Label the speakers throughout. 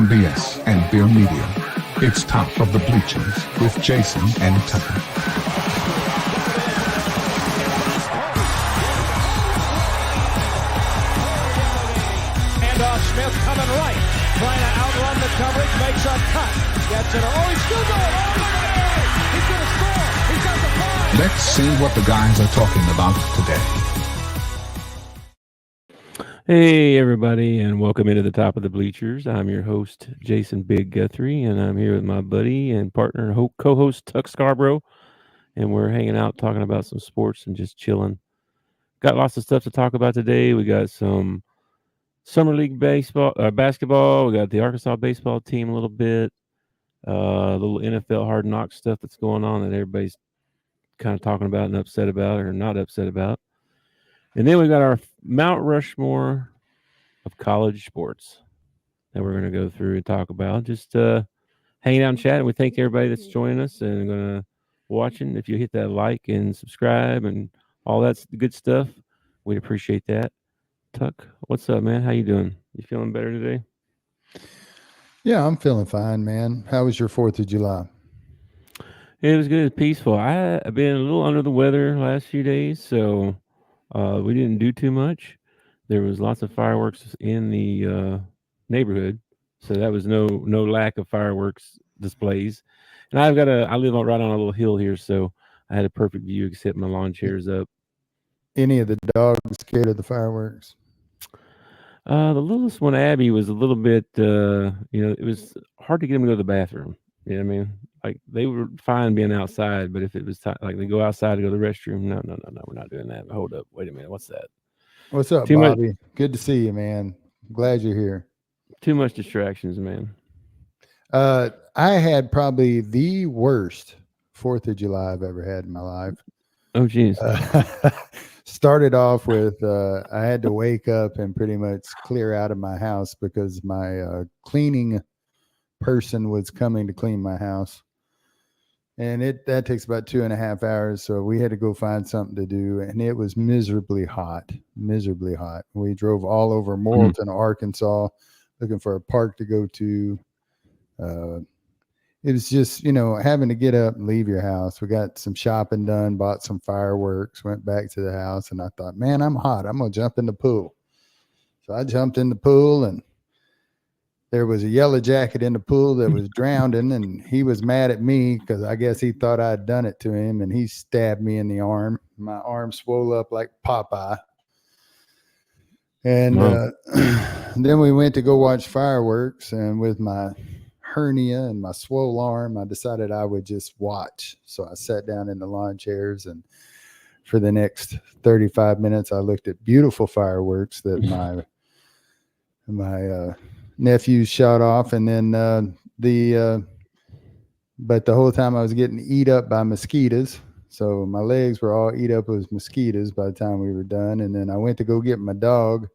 Speaker 1: from BS and Beer Media. It's Top of the Bleachers with Jason and Tucker.
Speaker 2: Handoff, Smith coming right, trying to outrun the coverage, makes a cut, gets it. Oh, he's still going all the way. He's going to score. He's got the five.
Speaker 1: Let's see what the guys are talking about today.
Speaker 3: Hey everybody, and welcome into the Top of the Bleachers. I'm your host, Jason Big Guthrie, and I'm here with my buddy and partner, co-host Tuck Scarbrough, and we're hanging out talking about some sports and just chilling. Got lots of stuff to talk about today. We got some summer league basketball. We got the Arkansas baseball team a little bit, a little NFL hard knock stuff that's going on that everybody's kind of talking about and upset about or not upset about. And then we got our Mount Rushmore of college sports that we're going to go through and talk about. Just hanging out and chatting. We thank everybody that's joining us and going to watching. If you hit that like and subscribe and all that good stuff, we'd appreciate that. Tuck, what's up, man? How you doing? You feeling better today?
Speaker 4: Yeah, I'm feeling fine, man. How was your 4th of July?
Speaker 3: It was good. It was peaceful. I've been a little under the weather last few days, so we didn't do too much. There was lots of fireworks in the neighborhood, so that was no lack of fireworks displays. And I live right on a little hill here, so I had a perfect view except my lawn chair's up.
Speaker 4: Any of the dogs scared of the fireworks?
Speaker 3: The littlest one, Abby, was a little bit, it was hard to get them to go to the bathroom. You know what I mean? Like, they were fine being outside, but if it was like they go outside to go to the restroom, no, we're not doing that. Hold up. Wait a minute. What's that?
Speaker 4: What's up, Bobby? Good to see you, man. Glad you're here.
Speaker 3: Too much distractions, man.
Speaker 4: I had probably the worst 4th of July I've ever had in my life.
Speaker 3: Oh, geez.
Speaker 4: Started off with I had to wake up and pretty much clear out of my house because my cleaning person was coming to clean my house. And that takes about 2.5 hours. So we had to go find something to do. And it was miserably hot. We drove all over Morrilton, Arkansas, looking for a park to go to. It was just, having to get up and leave your house. We got some shopping done, bought some fireworks, went back to the house. And I thought, man, I'm hot. I'm going to jump in the pool. So I jumped in the pool, and there was a yellow jacket in the pool that was drowning, and he was mad at me because I guess he thought I'd done it to him, and he stabbed me in the arm. My arm swelled up like Popeye. And then we went to go watch fireworks, and with my hernia and my swole arm, I decided I would just watch. So I sat down in the lawn chairs, and for the next 35 minutes, I looked at beautiful fireworks that my nephews shot off, and then but the whole time I was getting eat up by mosquitoes. So my legs were all eat up with mosquitoes by the time we were done. And then I went to go get my dog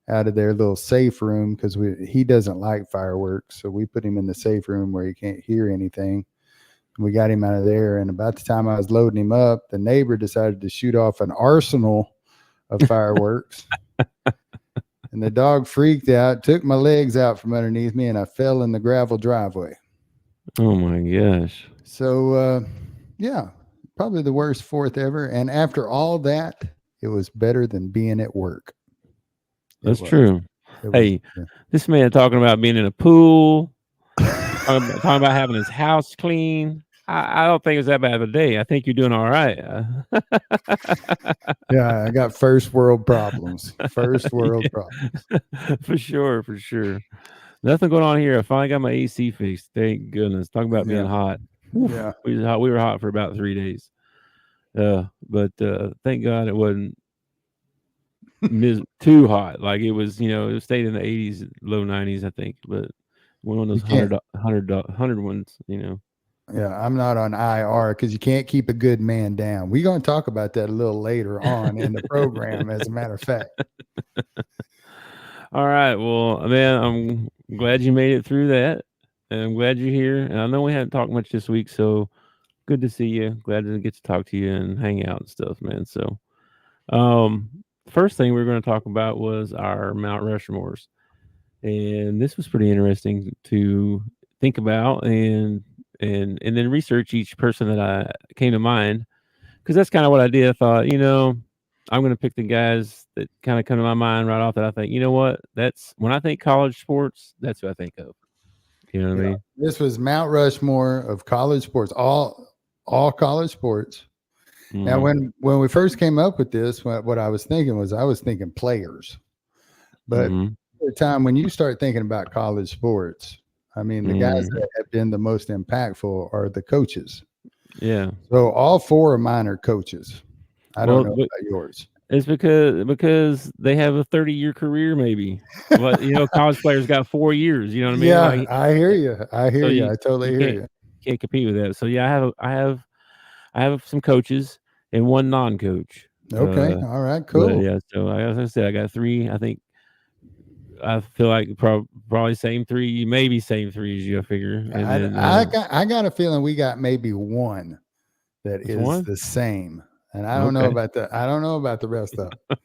Speaker 4: out of their little safe room because he doesn't like fireworks. So we put him in the safe room where he can't hear anything. We got him out of there. And about the time I was loading him up, the neighbor decided to shoot off an arsenal of fireworks. And the dog freaked out, took my legs out from underneath me, and I fell in the gravel driveway.
Speaker 3: Oh, my gosh.
Speaker 4: So, yeah, probably the worst 4th ever. And after all that, it was better than being at work.
Speaker 3: That's true. Hey, this man talking about being in a pool, talking about having his house clean. I don't think it's that bad of a day. I think you're doing all right.
Speaker 4: Yeah, I got first world problems. Problems.
Speaker 3: For sure. Nothing going on here. I finally got my AC fixed. Thank goodness. Talk about being hot.
Speaker 4: Yeah.
Speaker 3: We were hot for about 3 days. But thank God it wasn't too hot. Like it was, it stayed in the 80s, low 90s, I think. But one of those 100 ones,
Speaker 4: Yeah, I'm not on IR because you can't keep a good man down. We're going to talk about that a little later on in the program, as a matter of fact.
Speaker 3: All right. Well, man, I'm glad you made it through that. And I'm glad you're here. And I know we haven't talked much this week, so good to see you. Glad to get to talk to you and hang out and stuff, man. So, first thing we were going to talk about was our Mount Rushmores. And this was pretty interesting to think about and then research each person that I came to mind, because that's kind of what I did. I thought, I'm going to pick the guys that kind of come to my mind right off, that I think, you know what, that's when I think college sports, that's who I think of. You know what I
Speaker 4: Yeah,
Speaker 3: mean?
Speaker 4: this was Mount Rushmore of college sports, all college sports. Now,
Speaker 3: Mm-hmm.
Speaker 4: when we first came up with this, what I was thinking was I was thinking players, but
Speaker 3: Mm-hmm.
Speaker 4: the time when you start thinking about college sports, I mean, the guys
Speaker 3: Mm-hmm.
Speaker 4: that have been the most impactful are the coaches.
Speaker 3: Yeah.
Speaker 4: So all four of mine are coaches. I don't
Speaker 3: Well,
Speaker 4: know
Speaker 3: but
Speaker 4: about yours.
Speaker 3: it's because they have a 30-year career, maybe. But college players got 4 years. You know what I mean?
Speaker 4: Yeah,
Speaker 3: Like,
Speaker 4: I hear you. I
Speaker 3: so
Speaker 4: hear you. I totally
Speaker 3: you
Speaker 4: hear you.
Speaker 3: can't compete with that. So yeah, I have some coaches and one non-coach.
Speaker 4: Okay. All right.
Speaker 3: But
Speaker 4: Cool.
Speaker 3: yeah, so as I said, I got three. I think I feel like probably same three, maybe same three as you. I figure, and then
Speaker 4: I got a feeling we got maybe one that
Speaker 3: that's
Speaker 4: is
Speaker 3: one.
Speaker 4: the same, and
Speaker 3: Okay.
Speaker 4: I don't know about the rest of them.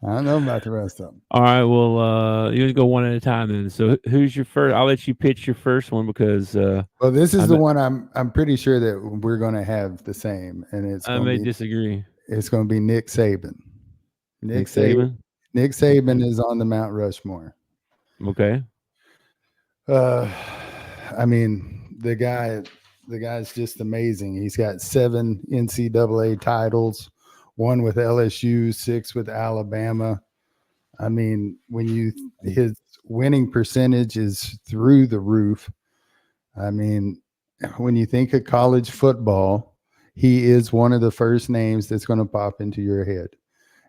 Speaker 4: I don't know about the rest of them.
Speaker 3: All right. Well, you just go one at a time then. So who's your first? I'll let you pitch your first one because
Speaker 4: Well, this is
Speaker 3: I
Speaker 4: the
Speaker 3: may,
Speaker 4: one I'm pretty sure that we're going to have the same, and
Speaker 3: I may disagree.
Speaker 4: it's going to be Nick Saban. Nick
Speaker 3: Nick
Speaker 4: Saban.
Speaker 3: Saban.
Speaker 4: Nick
Speaker 3: Okay.
Speaker 4: Saban is on the Mount Rushmore.
Speaker 3: Okay.
Speaker 4: Uh, I mean, the guy's just amazing. He's got 7 NCAA titles, 1 with LSU, 6 with Alabama. I mean, his winning percentage is through the roof. I mean, when you think of college football, he is one of the first names that's going to pop into your head.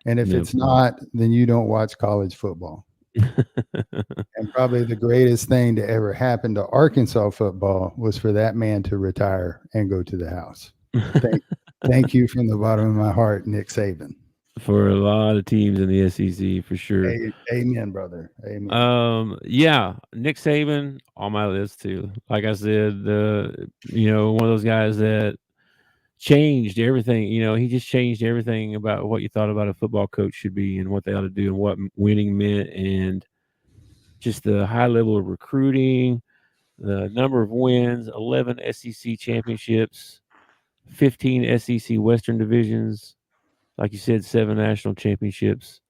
Speaker 4: And if
Speaker 3: Yep.
Speaker 4: it's not, then you don't watch college football. And probably the greatest thing to ever happen to Arkansas football was for that man to retire and go to the house. Thank, thank you from the bottom of my heart, Nick Saban.
Speaker 3: For a lot of teams in the SEC, for sure.
Speaker 4: Amen, brother. Amen.
Speaker 3: Yeah, Nick Saban on my list too. Like I said, one of those guys that changed everything. He just changed everything about what you thought about a football coach should be and what they ought to do and what winning meant, and just the high level of recruiting, the number of wins, 11 SEC championships, 15 SEC Western divisions, like you said, 7 national championships.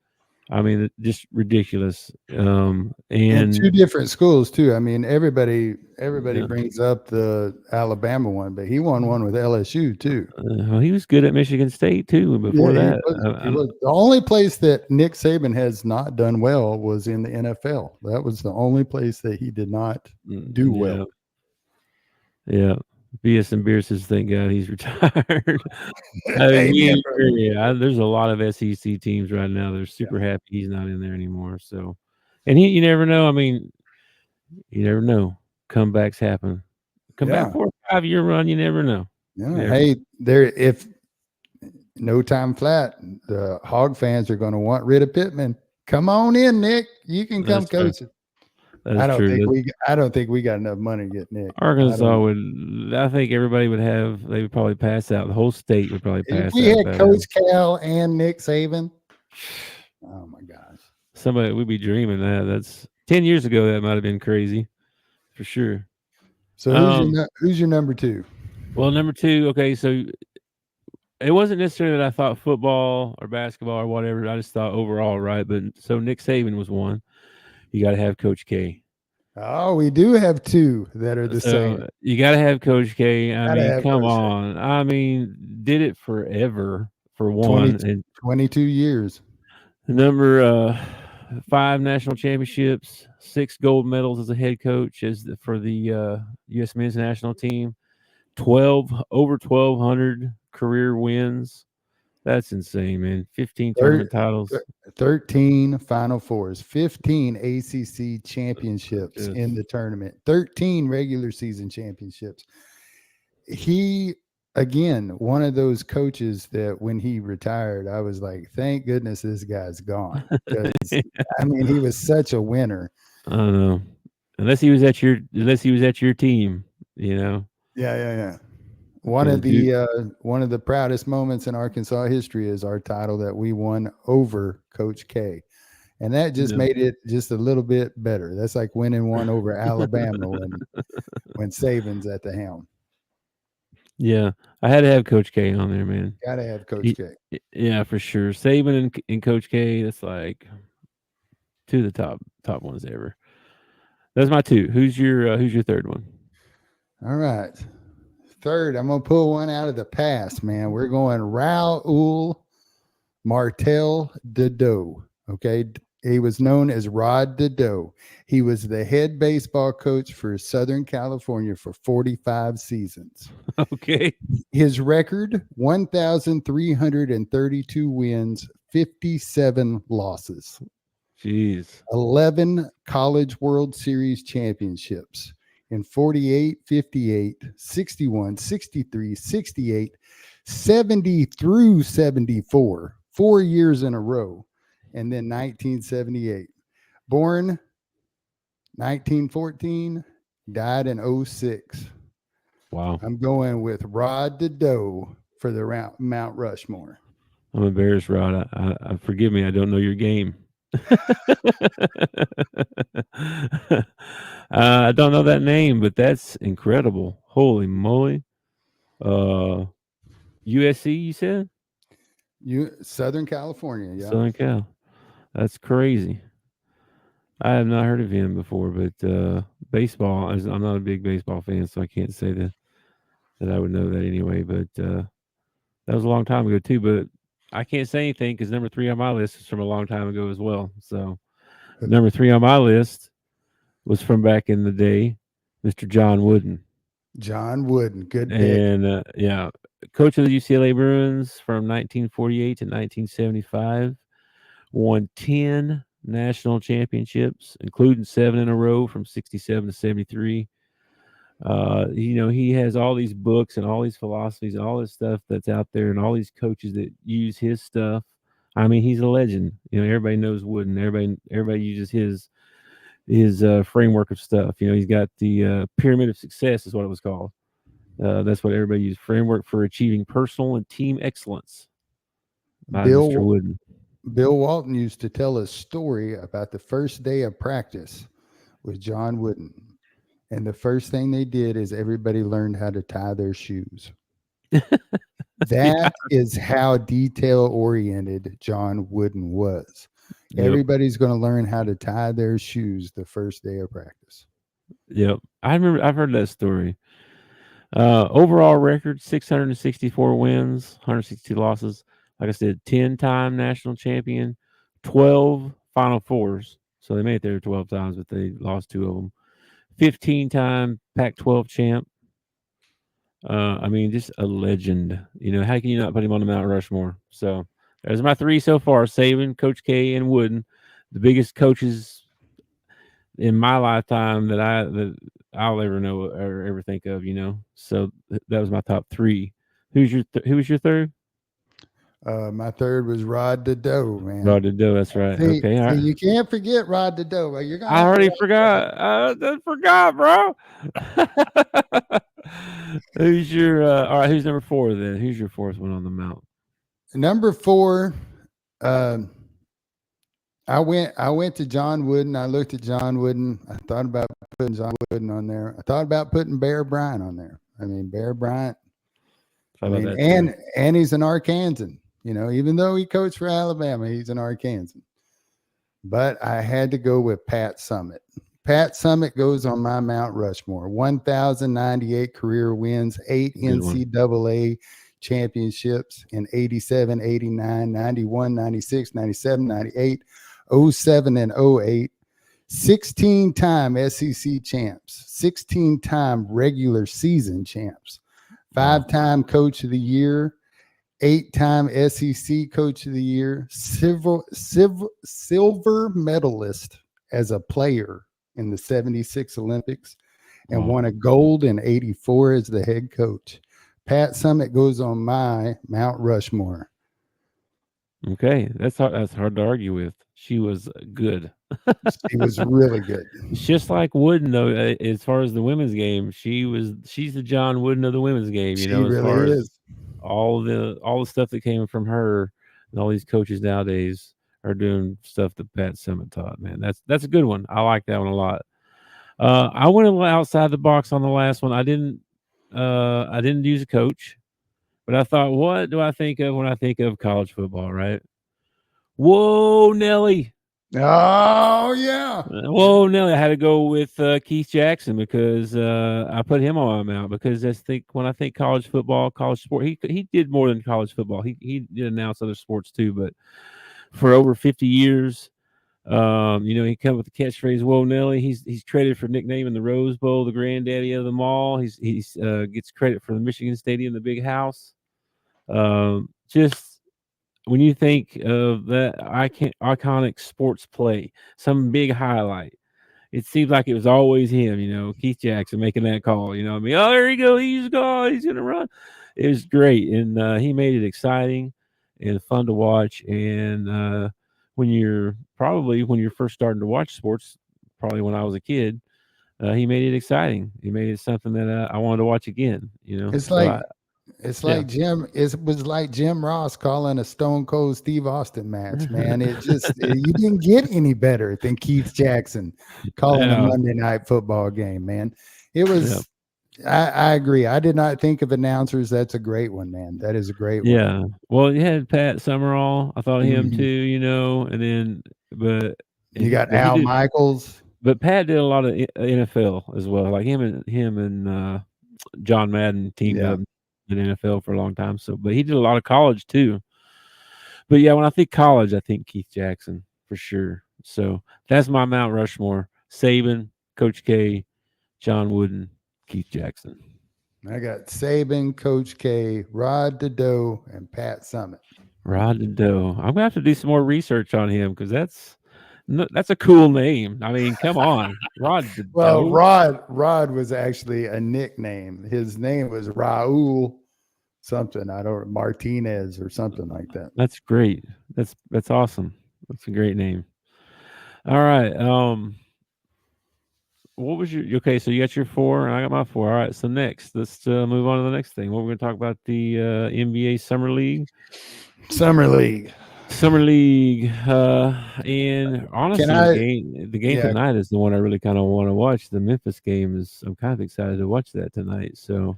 Speaker 3: I mean, just ridiculous.
Speaker 4: And
Speaker 3: And
Speaker 4: 2 different schools too. I mean, everybody
Speaker 3: yeah,
Speaker 4: brings up the Alabama one, but he won one with LSU too.
Speaker 3: well, he was good at Michigan State too.
Speaker 4: Yeah,
Speaker 3: Before that,
Speaker 4: he was. The only place that Nick Saban has not done well was in the NFL. That was the only place that he did not do
Speaker 3: yeah,
Speaker 4: well.
Speaker 3: yeah. BS and Beers, thank God he's retired. I mean,
Speaker 4: Amen, brother.
Speaker 3: there's a lot of SEC teams right now. They're
Speaker 4: Yeah.
Speaker 3: super happy he's not in there anymore. So, and you never know. I mean, you never know. Comebacks happen. Come back
Speaker 4: Yeah.
Speaker 3: for a 5-year run. You never know.
Speaker 4: Yeah. Hey, there if no time flat, the Hog fans are going to want rid of Pittman. Come on in, Nick. You can come
Speaker 3: That's true.
Speaker 4: coach it.
Speaker 3: That's true.
Speaker 4: I don't think we got enough money to get Nick. I
Speaker 3: Arkansas
Speaker 4: don't.
Speaker 3: would. I think everybody would have. They would probably pass out. The whole state would probably
Speaker 4: If
Speaker 3: pass
Speaker 4: we
Speaker 3: out.
Speaker 4: had
Speaker 3: That
Speaker 4: Coach Cal and Nick Saban, oh my gosh.
Speaker 3: somebody would be dreaming that. That's 10 years ago. That might have been crazy, for sure.
Speaker 4: So who's your number 2?
Speaker 3: Well, number 2. Okay, so it wasn't necessarily that I thought football or basketball or whatever. I just thought overall, right? But so Nick Saban was one. You got to have Coach K.
Speaker 4: Oh, we do have 2 that are the
Speaker 3: So
Speaker 4: same.
Speaker 3: you got to have Coach K. I
Speaker 4: Gotta
Speaker 3: mean,
Speaker 4: have
Speaker 3: come
Speaker 4: Coach K.
Speaker 3: on. I mean, did it forever for
Speaker 4: 20,
Speaker 3: one, and
Speaker 4: 22 years.
Speaker 3: number 5 national championships, 6 gold medals as a head coach for the U.S. men's national team, 12 over 1,200 career wins. That's insane, man. 15
Speaker 4: Thir-
Speaker 3: tournament titles.
Speaker 4: 13 Final Fours, 15 ACC championships
Speaker 3: Just
Speaker 4: in the tournament, 13 regular season championships. He, again, one of those coaches that when he retired, I was like, thank goodness this guy's gone. Because, I mean, he was such a winner.
Speaker 3: I don't know. Unless he was at your team, you know.
Speaker 4: Yeah.
Speaker 3: Because dude,
Speaker 4: One of the proudest moments in Arkansas history is our title that we won over Coach K. And that just
Speaker 3: Yeah.
Speaker 4: made it just a little bit better. That's like winning one over Alabama when Saban's at the helm.
Speaker 3: Yeah, I had to have Coach K on there, man.
Speaker 4: Got to have Coach
Speaker 3: He-
Speaker 4: K.
Speaker 3: yeah, for sure. Saban and Coach K, that's like two of the top ones ever. That's my two. Who's your third one?
Speaker 4: All right. Third, I'm going to pull one out of the past, man. We're going Raul Martel Dedeaux. Okay. He was known as Rod Dedeaux. He was the head baseball coach for Southern California for 45 seasons.
Speaker 3: Okay.
Speaker 4: His record 1,332 wins, 57 losses,
Speaker 3: Jeez.
Speaker 4: 11 College World Series championships in 48, 58, 61, 63, 68, 70 through 74, 4 years in a row, and then 1978. Born 1914, died in 06.
Speaker 3: Wow.
Speaker 4: I'm going with Rod Dedeaux for the Mount Rushmore.
Speaker 3: I'm embarrassed, Rod. I forgive me. I don't know your game. I don't know that name, but that's incredible. Holy moly. USC, you said?
Speaker 4: Southern California, yeah.
Speaker 3: Southern Cal. That's crazy. I have not heard of him before, but baseball, I'm not a big baseball fan, so I can't say that I would know that anyway. But that was a long time ago, too. But I can't say anything because number 3 on my list is from a long time ago as well. So number 3 on my list was from back in the day, Mr. John Wooden.
Speaker 4: John Wooden, good pick.
Speaker 3: And yeah, coach of the UCLA Bruins from 1948 to 1975, won 10 national championships, including 7 in a row from 67 to 73. He has all these books and all these philosophies and all this stuff that's out there and all these coaches that use his stuff. I mean, he's a legend. Everybody knows Wooden. Everybody uses his framework of stuff. He's got the pyramid of success is what it was called. That's what everybody used. Framework for achieving personal and team excellence by Mr. Wooden.
Speaker 4: Bill Walton used to tell a story about the first day of practice with John Wooden. And the first thing they did is everybody learned how to tie their shoes. That is how detail-oriented John Wooden was. Yep. Everybody's going to learn how to tie their shoes the first day of practice.
Speaker 3: Yep. I've heard that story. Overall record, 664 wins, 162 losses. Like I said, 10-time national champion, 12 Final Fours. So they made it there 12 times, but they lost 2 of them. 15-time Pac-12 champ. I mean, just a legend. How can you not put him on the Mount Rushmore? So there's my 3 so far: Saban, Coach K, and Wooden, the biggest coaches in my lifetime that I'll ever know or ever think of. So that was my top 3. Who was your third?
Speaker 4: My third was Rod Dedeaux, man.
Speaker 3: Rod Dedeaux, that's right.
Speaker 4: See,
Speaker 3: okay, all right.
Speaker 4: You can't forget Rod Dedeaux. You're gonna
Speaker 3: I already forgot. I forgot, bro. Who's your all right? Who's number 4 then? Who's your 4th one on the mount?
Speaker 4: Number 4. I went to John Wooden. I looked at John Wooden. I thought about putting John Wooden on there. I thought about putting Bear Bryant on there. I mean, Bear Bryant. And he's an Arkansan. Even though he coached for Alabama, he's an Arkansan. But I had to go with Pat Summitt. Pat Summitt goes on my Mount Rushmore. 1,098 career wins, 8 NCAA championships in 87, 89, 91, 96, 97, 98, 07, and 08. 16-time SEC champs, 16-time regular season champs, 5-time coach of the year, 8-time SEC coach of the year, silver medalist as a player in the 76 Olympics, and won a gold in 84 as the head coach. Pat Summitt goes on my Mount Rushmore.
Speaker 3: Okay, that's hard to argue with. She was good.
Speaker 4: She was really good.
Speaker 3: Just like Wooden, though, as far as the women's game, she's the John Wooden of the women's game.
Speaker 4: She
Speaker 3: as
Speaker 4: really
Speaker 3: far
Speaker 4: is.
Speaker 3: as all the stuff that came from her and all these coaches nowadays are doing stuff that Pat Summitt taught. Man, that's a good one. I like that one a lot. I went a little outside the box on the last one. I didn't use a coach, but I thought, what do I think of when I think of college football? Right? Whoa, Nelly.
Speaker 4: Oh yeah.
Speaker 3: Whoa, Nelly. I had to go with Keith Jackson because I put him on my mount because when I think college football, college sport, he did more than college football. He did announce other sports too, but for over 50 years, he come with the catchphrase "Whoa, Nelly." He's credited for nicknaming the Rose Bowl the granddaddy of them all. He's gets credit for the Michigan Stadium, the Big House. Just when you think of that iconic sports play, some big highlight, it seems like it was always him, Keith Jackson making that call. You know what I mean? Oh, there he goes. He's going. He's going to run. It was great. And he made it exciting and fun to watch. And when you're first starting to watch sports, probably when I was a kid, he made it exciting. He made it something that I wanted to watch again.
Speaker 4: It's
Speaker 3: So
Speaker 4: like It's
Speaker 3: Yeah.
Speaker 4: like it was like Jim Ross calling a Stone Cold Steve Austin match, man. You didn't get any better than Keith Jackson calling a
Speaker 3: Yeah.
Speaker 4: Monday Night Football game, man. It
Speaker 3: Yeah.
Speaker 4: was. I agree. I did not think of announcers. That's a great one, man. That is a great one.
Speaker 3: Yeah. Well, you had Pat Summerall. I thought him
Speaker 4: Mhm.
Speaker 3: too, and then but
Speaker 4: You got
Speaker 3: but he
Speaker 4: Al
Speaker 3: did
Speaker 4: Michaels.
Speaker 3: but Pat did a lot of NFL as well. Like him and John Madden teamed
Speaker 4: Yeah.
Speaker 3: up in NFL for a long time. So, but he did a lot of college too. But yeah, when I think college, I think Keith Jackson for sure. So that's my Mount Rushmore: Saban, Coach K, John Wooden, Keith Jackson.
Speaker 4: I got Saban, Coach K, Rod Dedeaux, and Pat Summitt.
Speaker 3: Rod Dedeaux. I'm gonna have to do some more research on him because that's a cool name. I mean, come on, Rod
Speaker 4: Well,
Speaker 3: Dedeaux.
Speaker 4: Rod was actually a nickname. His name was Raul something. I don't Martinez or something like that.
Speaker 3: That's great. That's awesome. That's a great name. All right. What was your okay? So you got your four, and I got my four. All right. So next, let's move on to the next thing. What we're going to talk about the NBA Summer League.
Speaker 4: Summer League.
Speaker 3: And honestly,
Speaker 4: I-
Speaker 3: the game
Speaker 4: yeah.
Speaker 3: tonight is the one I really kind of want to watch. The Memphis game is. I'm kind of excited to watch that tonight. So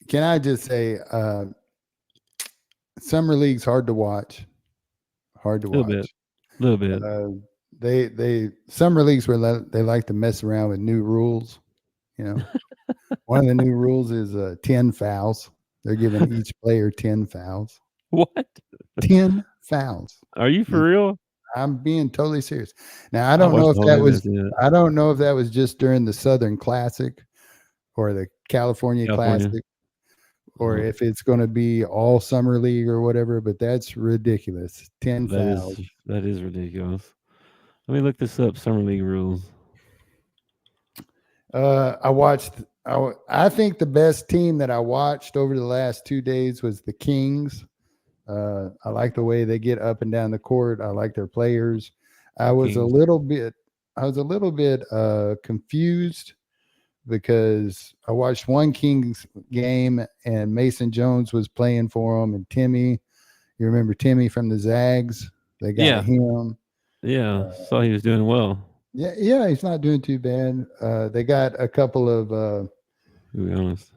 Speaker 4: Can I just say, Summer League's hard to watch. Hard to
Speaker 3: a little
Speaker 4: watch.
Speaker 3: bit, a little bit.
Speaker 4: They Summer Leagues where they like to mess around with new rules. One of the new rules is 10 fouls. They're giving each player 10 fouls.
Speaker 3: What?
Speaker 4: 10 fouls.
Speaker 3: Are you for real?
Speaker 4: I'm being totally serious. Now I
Speaker 3: I
Speaker 4: don't know
Speaker 3: watched
Speaker 4: if
Speaker 3: the whole
Speaker 4: that
Speaker 3: game
Speaker 4: was
Speaker 3: last night.
Speaker 4: I don't know if that was just during the Southern Classic or the California Classic or
Speaker 3: Uh-huh.
Speaker 4: if it's going to be all Summer League or whatever, but that's ridiculous. 10 fouls.
Speaker 3: That is ridiculous. Let me look this up. Summer League rules.
Speaker 4: I think the best team that I watched over the last 2 days was the Kings. I like the way they get up and down the court. I like their players. I was a
Speaker 3: Kings.
Speaker 4: little bit confused because I watched one Kings game and Mason Jones was playing for them, and Timmy, you remember Timmy from the Zags? They got him.
Speaker 3: Yeah, saw he was doing well.
Speaker 4: Yeah, he's not doing too bad. They got a couple of
Speaker 3: To be honest.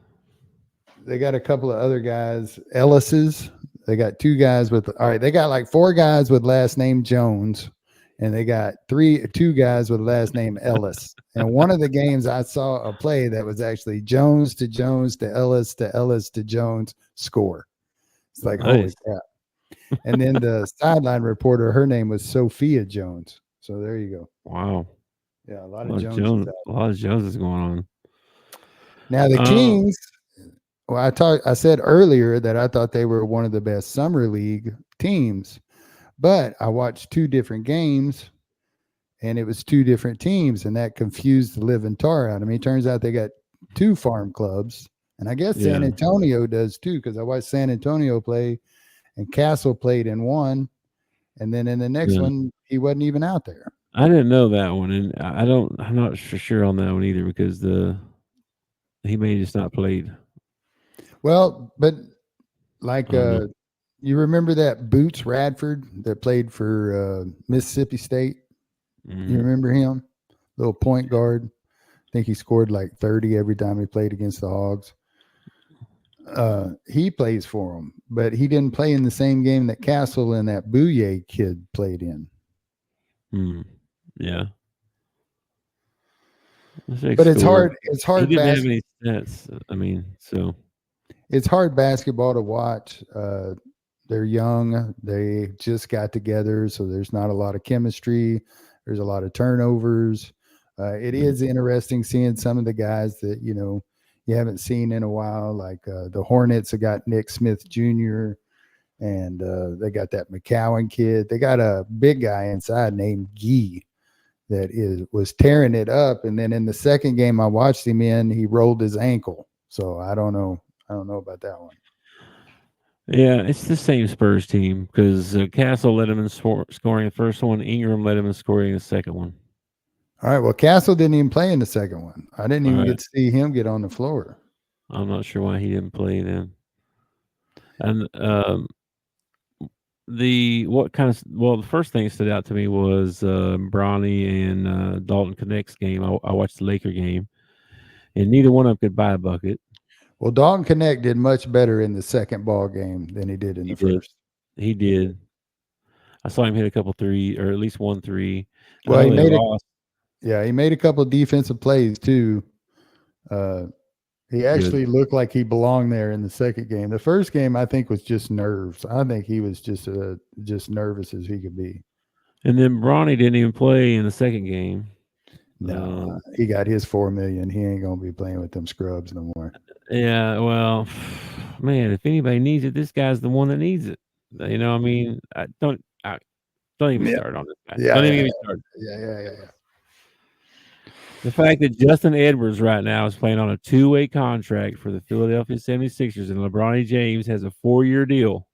Speaker 4: they got a couple of other guys, Ellis's. They got two guys they got like four guys with last name Jones, and they got two guys with last name Ellis. And one of the games I saw a play that was actually Jones to Ellis to Ellis to Jones score. It's like, holy
Speaker 3: Nice.
Speaker 4: crap. And then the sideline reporter, her name was Sophia Jones. So there you go.
Speaker 3: Wow.
Speaker 4: Yeah, a
Speaker 3: A
Speaker 4: lot
Speaker 3: lot
Speaker 4: of
Speaker 3: of
Speaker 4: Joneses.
Speaker 3: A lot of Joneses going on.
Speaker 4: Now the Kings, well, I said earlier that I thought they were one of the best summer league teams, but I watched two different games and it was two different teams, and that confused the living tar out of me. Turns out they got two farm clubs, and I guess San
Speaker 3: Yeah.
Speaker 4: Antonio does too, because I watched San Antonio play and Castle played in one, and then in the next
Speaker 3: Yeah.
Speaker 4: one he wasn't even out there.
Speaker 3: I didn't know that one, and I'm not for sure on that one either because he may just not played.
Speaker 4: Well, but like
Speaker 3: I don't know.
Speaker 4: You remember that Boots Radford that played for Mississippi State? You remember him? Little point guard. I think he scored like 30 every time he played against the Hogs. He plays for them, but he didn't play in the same game that Castle and that Bouye kid played in.
Speaker 3: Yeah.
Speaker 4: But it's hard. It's hard.
Speaker 3: He didn't have any stats. I mean, so
Speaker 4: it's hard basketball to watch. They're young. They just got together, so there's not a lot of chemistry. There's a lot of turnovers. It is interesting seeing some of the guys that you haven't seen in a while, like the Hornets have got Nick Smith Jr. and they got that McCowan kid. They got a big guy inside named Gee that was tearing it up, and then in the second game I watched him in, he rolled his ankle. So I don't know about that one.
Speaker 3: Yeah, it's the same Spurs team because Castle led him in scoring the first one. Ingram led him in scoring the second one.
Speaker 4: All right. Well, Castle didn't even play in the second one. I didn't even get to see him get on the floor.
Speaker 3: I'm not sure why he didn't play then. And the first thing that stood out to me was Bronny and Dalton Connect's game. I watched the Laker game, and neither one of them could buy a bucket.
Speaker 4: Well, Dalton Connect did much better in the second ball game than he did in the first.
Speaker 3: He did. I saw him hit a couple three, or at least 1 3.
Speaker 4: Well, he made a couple of defensive plays too. He actually looked like he belonged there in the second game. The first game, I think, was just nerves. I think he was just nervous as he could be.
Speaker 3: And then Bronny didn't even play in the second game.
Speaker 4: No, he got his $4 million. He ain't gonna be playing with them scrubs no more.
Speaker 3: Yeah, well, man, if anybody needs it, this guy's the one that needs it. I mean, don't even start on this guy.
Speaker 4: Yeah,
Speaker 3: don't even get me started.
Speaker 4: Yeah.
Speaker 3: The fact that Justin Edwards right now is playing on a 2-way contract for the Philadelphia 76ers and LeBron James has a 4-year deal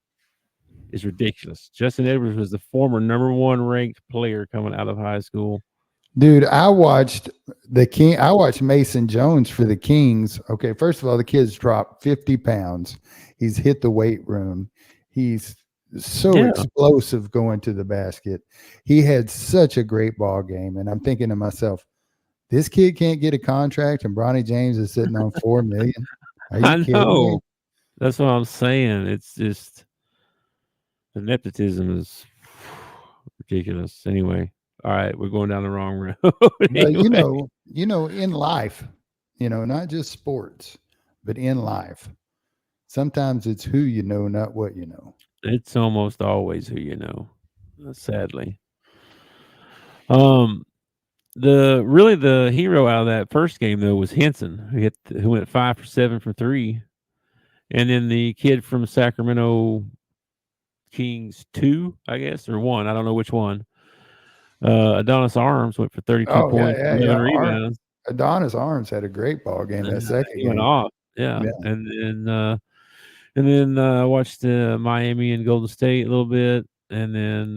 Speaker 3: is ridiculous. Justin Edwards was the former number 1 ranked player coming out of high school.
Speaker 4: Dude, I watched Mason Jones for the Kings. Okay, first of all, the kid's dropped 50 pounds. He's hit the weight room. He's so explosive going to the basket. He had such a great ball game. And I'm thinking to myself, this kid can't get a contract and Bronny James is sitting on $4 million. Are you kidding me?
Speaker 3: That's what I'm saying. It's just the nepotism is ridiculous. Anyway. All right, we're going down the wrong road.
Speaker 4: Anyway. In life, not just sports, but in life, sometimes it's who you know, not what you know.
Speaker 3: It's almost always who you know, sadly. The hero out of that first game though was Henson, who went 5 for 7 from 3, and then the kid from Sacramento Kings 2, I guess, or 1, I don't know which one. Adonis Arms went for 32 points, 11 rebounds.
Speaker 4: Adonis Arms had a great ball game that second game.
Speaker 3: Went off, yeah. And then I watched Miami and Golden State a little bit, and then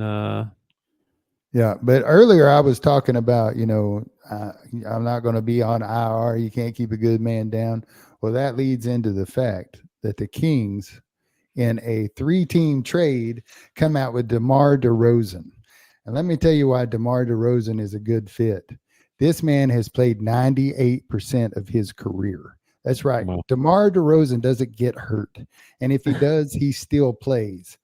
Speaker 4: but earlier I was talking about I'm not going to be on IR. You can't keep a good man down. Well, that leads into the fact that the Kings, in a 3-team trade, come out with DeMar DeRozan. And let me tell you why DeMar DeRozan is a good fit. This man has played 98% of his career. That's right. Wow. DeMar DeRozan doesn't get hurt. And if he does, he still plays.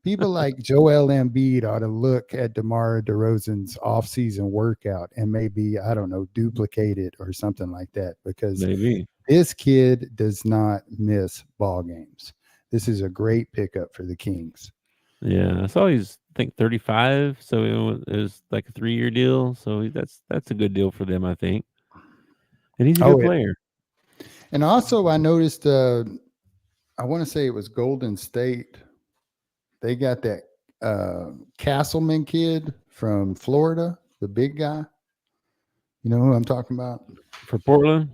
Speaker 4: People like Joel Embiid ought to look at DeMar DeRozan's offseason workout and maybe, I don't know, duplicate it or something like that, because this kid does not miss ball games. This is a great pickup for the Kings.
Speaker 3: Yeah, I saw he's, I think, 35, so it was like a 3-year deal. So that's a good deal for them, I think. And he's a good player.
Speaker 4: And also, I noticed, I want to say it was Golden State. They got that Castleman kid from Florida, the big guy. You know who I'm talking about?
Speaker 3: For Portland?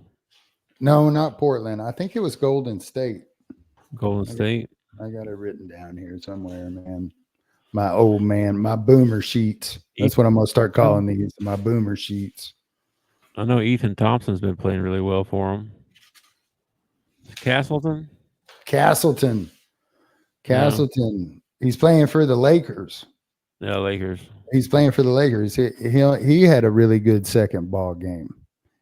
Speaker 4: No, not Portland. I think it was Golden State.
Speaker 3: Golden State?
Speaker 4: I got it written down here somewhere, man. My boomer sheets. That's what I'm going to start calling these, my boomer sheets.
Speaker 3: I know Ethan Thompson's been playing really well for him. Castleton.
Speaker 4: Castleton, he's playing for the Lakers.
Speaker 3: Yeah, Lakers.
Speaker 4: He's playing for the Lakers. He had a really good second ball game.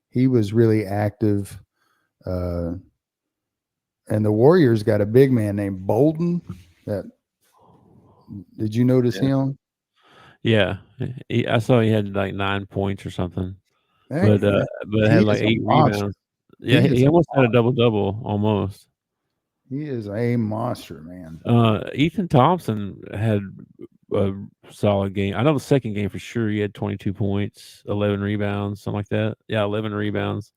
Speaker 4: He was really active. And the Warriors got a big man named Bolden. Did you notice him?
Speaker 3: Yeah, I saw he had like 9 points or something,
Speaker 4: Hey,
Speaker 3: but had like 8 rebounds. Yeah, he almost had a double almost.
Speaker 4: He is a monster, man.
Speaker 3: Ethan Thompson had a solid game. I know the second game for sure. He had 22 points, 11 rebounds, something like that. Yeah, 11 rebounds.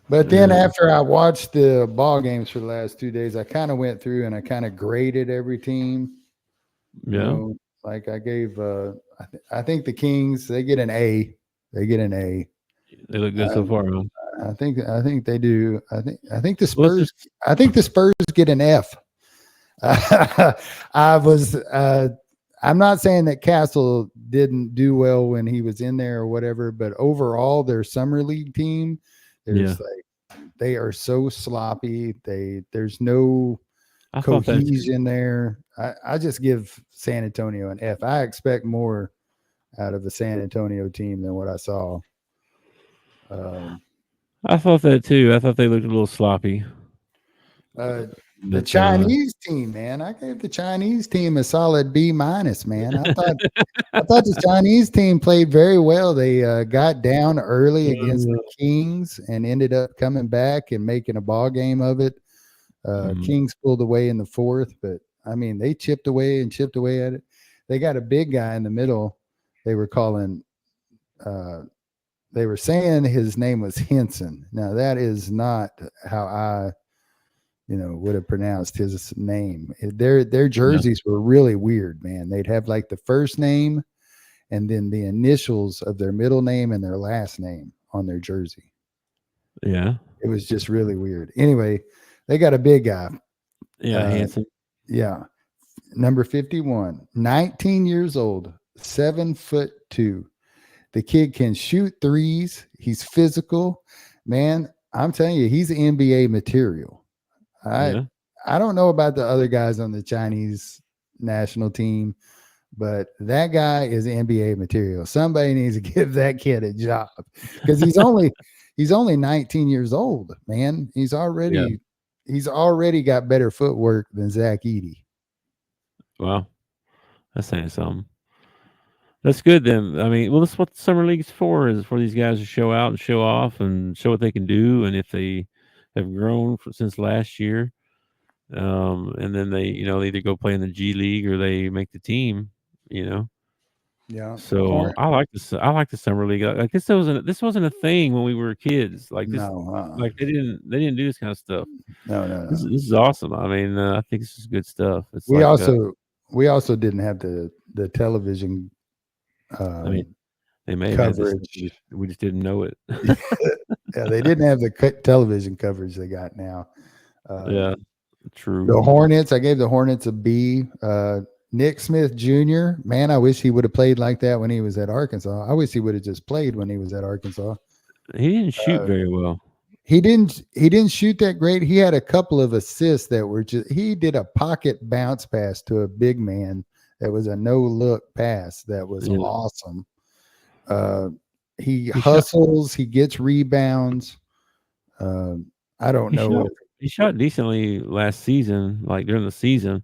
Speaker 4: But then after I watched the ball games for the last 2 days, I kind of went through and I kind of graded every team.
Speaker 3: Yeah.
Speaker 4: You know, like I gave, I think the Kings, they get an A. They get an A.
Speaker 3: They look good so far, huh?
Speaker 4: I think they do. I think the Spurs. I think the Spurs get an F. I'm not saying that Castle didn't do well when he was in there or whatever, but overall, their summer league team, they are so sloppy. There's no cohesion there. I just give San Antonio an F. I expect more out of the San Antonio team than what I saw.
Speaker 3: I thought that too. I thought they looked a little sloppy.
Speaker 4: The Chinese team, man. I gave the Chinese team a solid B-, man. I thought the Chinese team played very well. They got down early against the Kings and ended up coming back and making a ball game of it. Kings pulled away in the fourth, but I mean they chipped away at it. They got a big guy in the middle. They were calling they were saying his name was Henson. Now that is not how I would have pronounced his name. Their jerseys were really weird, man. They'd have like the first name and then the initials of their middle name and their last name on their jersey.
Speaker 3: Yeah.
Speaker 4: It was just really weird. Anyway, they got a big guy.
Speaker 3: Yeah, Hanson.
Speaker 4: Yeah. Number 51, 19 years old, 7'2". The kid can shoot threes. He's physical. Man, I'm telling you, he's NBA material. I don't know about the other guys on the Chinese national team, but that guy is NBA material. Somebody needs to give that kid a job because he's only 19 years old, man. He's already got better footwork than Zach Edey.
Speaker 3: Wow. That's saying something. That's good then. I mean, well, that's what the summer league's for, is for these guys to show out and show off and show what they can do. And if they have grown since last year, and then they, either go play in the G League or they make the team,
Speaker 4: Yeah.
Speaker 3: So I like the summer league. Like this wasn't a thing when we were kids. Like this, like they didn't do this kind of stuff.
Speaker 4: No.
Speaker 3: This is awesome. I mean, I think this is good stuff. It's
Speaker 4: we also didn't have the television.
Speaker 3: I mean, they may
Speaker 4: coverage.
Speaker 3: Have this, we just didn't know it.
Speaker 4: Yeah, they didn't have the television coverage they got now.
Speaker 3: Yeah, true.
Speaker 4: The Hornets, I gave the Hornets a B. Nick Smith Jr., man, I wish he would have played like that when he was at Arkansas. I wish he would have just played when he was at Arkansas.
Speaker 3: He didn't shoot very well.
Speaker 4: He didn't shoot that great. He had a couple of assists that were he did a pocket bounce pass to a big man. That was a no-look pass. That was awesome. He hustles. He gets rebounds. I don't know.
Speaker 3: He shot decently last season, like during the season,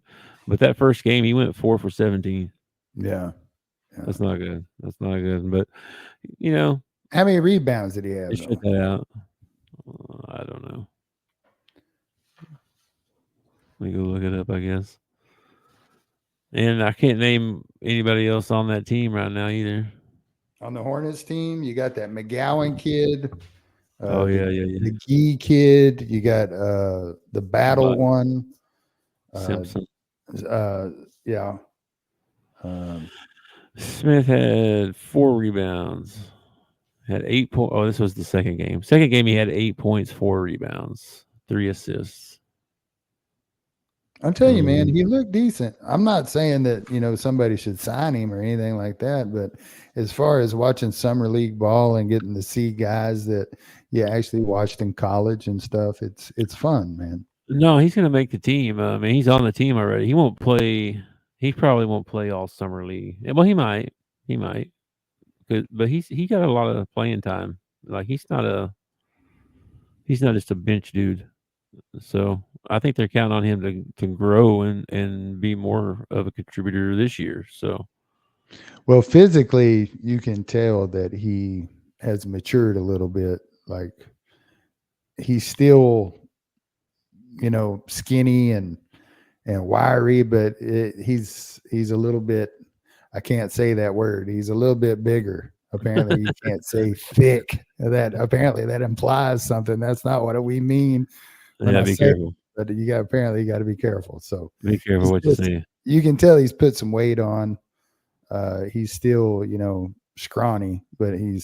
Speaker 3: but that first game he went 4 for 17.
Speaker 4: Yeah.
Speaker 3: That's not good. But
Speaker 4: how many rebounds did he have?
Speaker 3: Shut that out. I don't know. Let me go look it up, I guess. And I can't name anybody else on that team right now either.
Speaker 4: On the Hornets team, you got that McGowan kid.
Speaker 3: The
Speaker 4: Gee kid. You got the Battle one.
Speaker 3: Simpson.
Speaker 4: Yeah.
Speaker 3: Smith had 4 rebounds. Had 8 points. Oh, this was the second game. Second game, he had 8 points, 4 rebounds, 3 assists.
Speaker 4: I'm telling you, man, he looked decent. I'm not saying that, somebody should sign him or anything like that, but as far as watching summer league ball and getting to see guys that you actually watched in college and stuff, it's fun, man.
Speaker 3: No, he's going to make the team. I mean, he's on the team already. He won't play. He probably won't play all summer league. Well, he might. He might. But he got a lot of playing time. Like he's not just a bench dude. So I think they're counting on him to grow and be more of a contributor this year. So
Speaker 4: Well, physically, you can tell that he has matured a little bit. Like he's still, skinny and wiry, but he's a little bit. I can't say that word. He's a little bit bigger. Apparently, you can't say thick. That apparently that implies something. That's not what we mean when I
Speaker 3: be
Speaker 4: say.
Speaker 3: careful.
Speaker 4: But you got to be careful. So
Speaker 3: Be careful what you say.
Speaker 4: you can tell he's put some weight on. He's still, scrawny, but he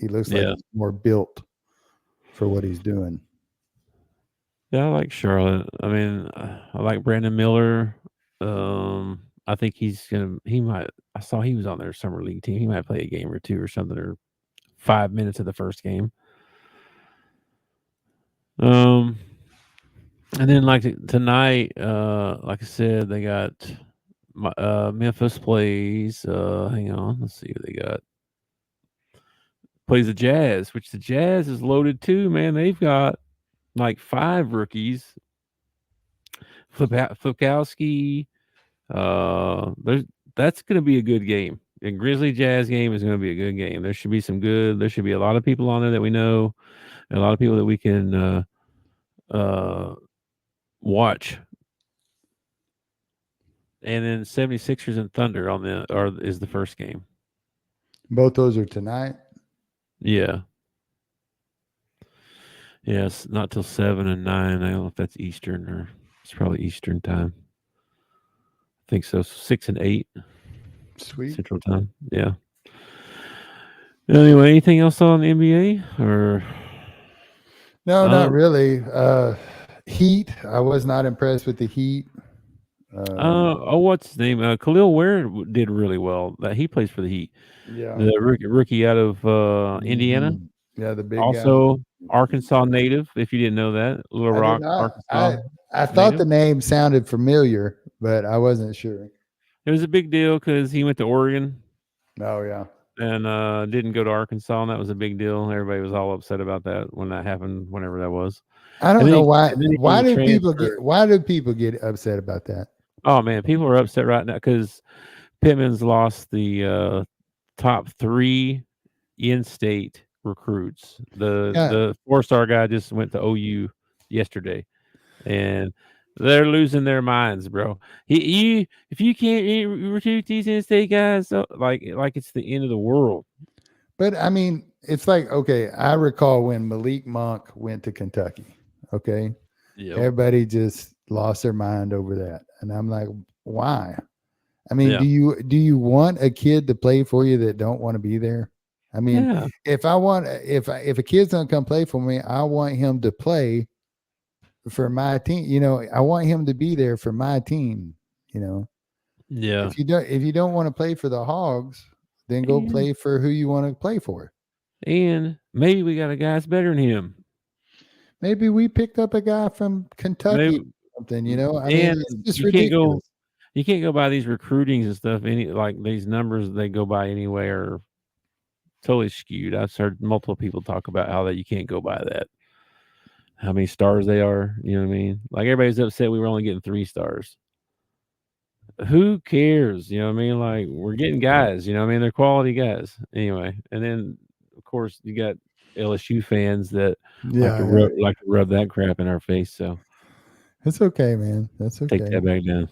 Speaker 4: looks like he's more built for what he's doing.
Speaker 3: Yeah, I like Charlotte. I mean, I like Brandon Miller. I think he might. I saw he was on their summer league team. He might play a game or two or something, or 5 minutes of the first game. And then like tonight, like I said, they got Memphis plays. Hang on, let's see who they got. Plays the Jazz, which the Jazz is loaded too. Man, they've got like 5 rookies. Flipkowski. That's going to be a good game. A Grizzly Jazz game is going to be a good game. There should be a lot of people on there that we know, and a lot of people that we can watch. And then 76ers and Thunder is the first game.
Speaker 4: Both those are tonight.
Speaker 3: Yeah. Yes, not till 7 and 9. I don't know if that's Eastern or it's probably Eastern time. I think so. 6 and 8.
Speaker 4: Sweet.
Speaker 3: Central time. Yeah. Anyway, anything else on the NBA or?
Speaker 4: No, not really. Heat. I was not impressed with the Heat.
Speaker 3: What's his name? Khalil Ware did really well. He plays for the Heat.
Speaker 4: Yeah.
Speaker 3: The rookie out of Indiana.
Speaker 4: Yeah, the big
Speaker 3: Also,
Speaker 4: guy.
Speaker 3: Arkansas native. If you didn't know that, Little Rock, Arkansas.
Speaker 4: I thought the name sounded familiar, but I wasn't sure.
Speaker 3: It was a big deal because he went to Oregon.
Speaker 4: Oh yeah.
Speaker 3: And didn't go to Arkansas, and that was a big deal. Everybody was all upset about that when that happened, whenever that was.
Speaker 4: I don't know why. Why do people get upset about that?
Speaker 3: Oh man, people are upset right now because Pittman's lost the top 3 in-state recruits. The 4-star guy just went to OU yesterday, and they're losing their minds, bro. If you can't recruit these in-state guys, like it's the end of the world.
Speaker 4: But I mean, it's like, okay, I recall when Malik Monk went to Kentucky. Okay, everybody just lost their mind over that, and I'm like, why? I mean, do you want a kid to play for you that don't want to be there? I mean, if a kid's gonna come play for me, I want him to play for my team. I want him to be there for my team.
Speaker 3: Yeah.
Speaker 4: If you don't want to play for the Hogs, then go play for who you want to play for.
Speaker 3: And maybe we got a guy that's better than him.
Speaker 4: Maybe we picked up a guy from Kentucky or something. I mean, it's just ridiculous.
Speaker 3: You can't go by these recruitings and stuff. Like these numbers they go by anyway are totally skewed. I've heard multiple people talk about how that you can't go by that. How many stars they are, you know what I mean? Like everybody's upset we were only getting 3 stars. Who cares? You know what I mean? Like we're getting guys, you know what I mean? They're quality guys. Anyway, and then of course you got LSU fans that like to rub that crap in our face. So
Speaker 4: it's okay, man. That's okay.
Speaker 3: Take that back down.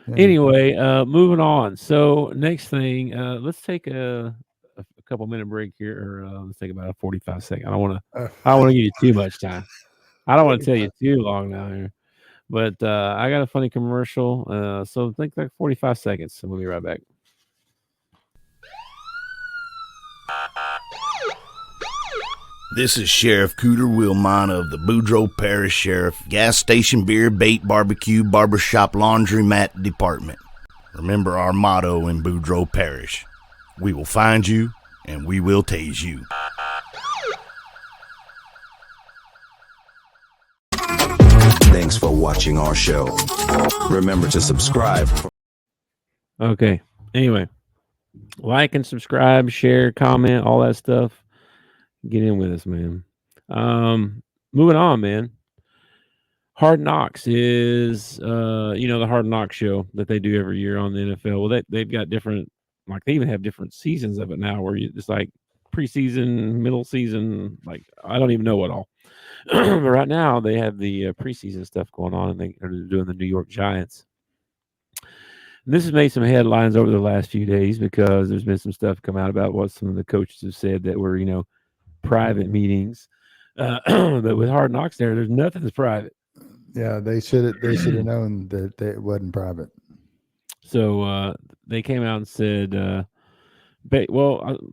Speaker 3: Yeah. Anyway, moving on. So next thing, let's take a couple minute break here, or let's take about a 45 second. I don't want to give you too much time. I don't want to tell you too long now here, but I got a funny commercial. So think like 45 seconds, and we'll be right back.
Speaker 5: This is Sheriff Cooter Wilmot of the Boudreaux Parish Sheriff Gas Station Beer, Bait, Barbecue, Barbershop, Laundromat Department. Remember our motto in Boudreaux Parish: we will find you and we will tase you.
Speaker 6: Thanks for watching our show. Remember to subscribe.
Speaker 3: Okay. Anyway, like and subscribe, share, comment, all that stuff. Get in with us, man. Moving on, man. Hard Knocks is the Hard Knocks show that they do every year on the NFL. Well, they've got different, like they even have different seasons of it now, where it's like preseason, middle season, like I don't even know what all. But right now they have the preseason stuff going on, and they're doing the New York Giants. And this has made some headlines over the last few days because there's been some stuff come out about what some of the coaches have said that were, private meetings. But with Hard Knocks there's nothing that's private.
Speaker 4: Yeah, they should have known that it wasn't private.
Speaker 3: So they came out and said,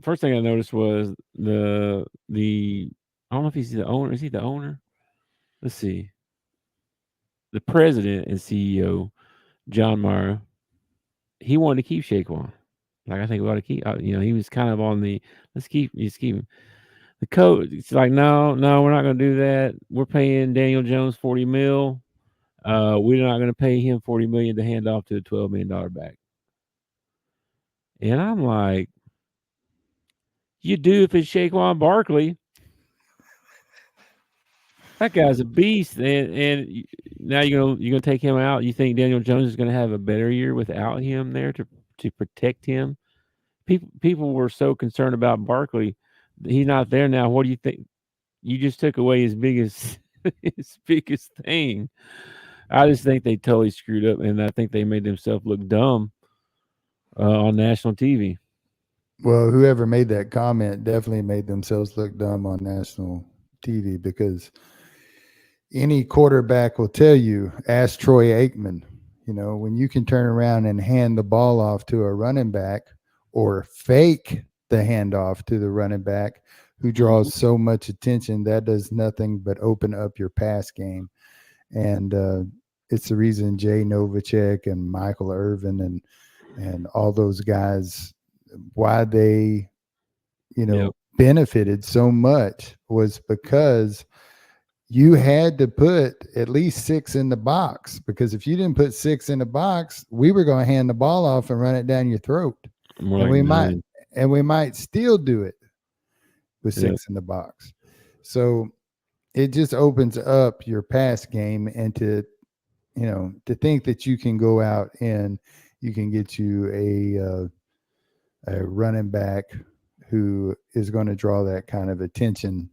Speaker 3: first thing I noticed was the I don't know if he's the owner. Is he the owner? Let's see. The president and CEO, John Mara, he wanted to keep Shaquan. Like, I think we ought to keep. He was kind of on the let's keep him. The coach, it's like, no, we're not going to do that. We're paying Daniel Jones $40 million. We're not going to pay him $40 million to hand off to a $12 million back. And I'm like, you do if it's Saquon Barkley. That guy's a beast, and now you're gonna take him out. You think Daniel Jones is gonna have a better year without him there to protect him? People were so concerned about Barkley. He's not there now. What do you think? You just took away his biggest thing. I just think they totally screwed up, and I think they made themselves look dumb on national TV.
Speaker 4: Well, whoever made that comment definitely made themselves look dumb on national TV, because any quarterback will tell you, ask Troy Aikman, when you can turn around and hand the ball off to a running back or fake the handoff to the running back who draws so much attention, that does nothing but open up your pass game. And it's the reason Jay Novacek and Michael Irvin and all those guys, why they, benefited so much, was because you had to put at least 6 in the box, because if you didn't put 6 in the box, we were going to hand the ball off and run it down your throat. And we might still do it with 6 in the box. So it just opens up your pass game, and to think that you can go out and you can get you a running back who is going to draw that kind of attention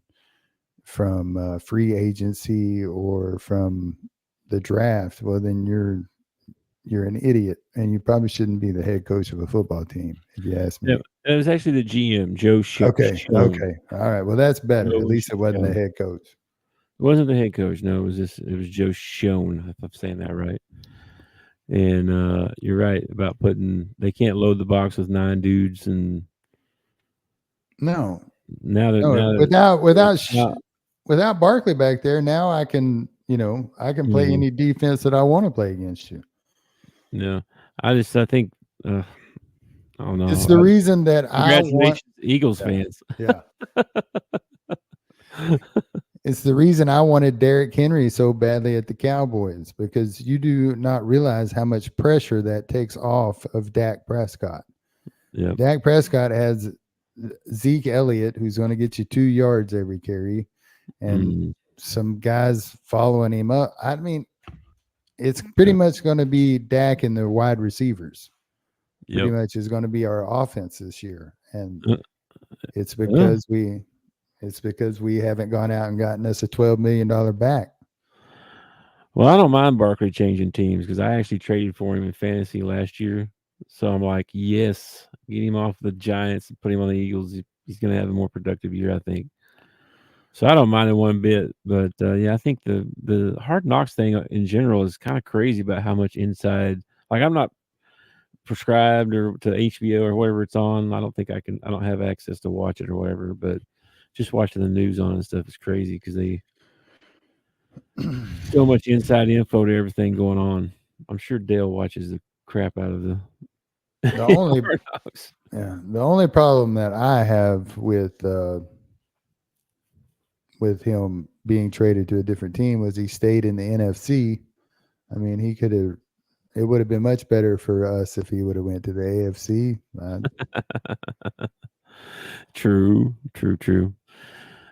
Speaker 4: from free agency or from the draft, well, then you're an idiot, and you probably shouldn't be the head coach of a football team, if you ask me.
Speaker 3: It was actually the GM, Joe Schoen.
Speaker 4: Okay. All right. Well, that's better. At least it wasn't the head coach.
Speaker 3: It wasn't the head coach. No, it was Joe Schoen, if I'm saying that right. And you're right about they can't load the box with 9 dudes, and
Speaker 4: no.
Speaker 3: Without
Speaker 4: Barkley back there, now I can play any defense that I want to play against you.
Speaker 3: No, I think I don't know.
Speaker 4: It's the reason that
Speaker 3: congratulations, Eagles fans.
Speaker 4: Yeah. It's the reason I wanted Derrick Henry so badly at the Cowboys, because you do not realize how much pressure that takes off of Dak Prescott.
Speaker 3: Yeah.
Speaker 4: Dak Prescott has Zeke Elliott, who's going to get you 2 yards every carry, and some guys following him up. I mean, it's pretty much going to be Dak and the wide receivers. Pretty much is going to be our offense this year, and it's because we haven't gone out and gotten us a $12 million back.
Speaker 3: Well, I don't mind Barkley changing teams, because I actually traded for him in fantasy last year. So I'm like, yes, get him off the Giants and put him on the Eagles. He's going to have a more productive year, I think. So I don't mind it one bit. But, I think the Hard Knocks thing in general is kind of crazy about how much inside. Like, I'm not prescribed or to HBO or whatever it's on. I don't have access to watch it or whatever. But just watching the news on it and stuff is crazy, because they so much inside info to everything going on. I'm sure Dale watches the crap out of the
Speaker 4: only problem that I have with him being traded to a different team was he stayed in the NFC. I mean, he could have. It would have been much better for us if he would have went to the AFC.
Speaker 3: True.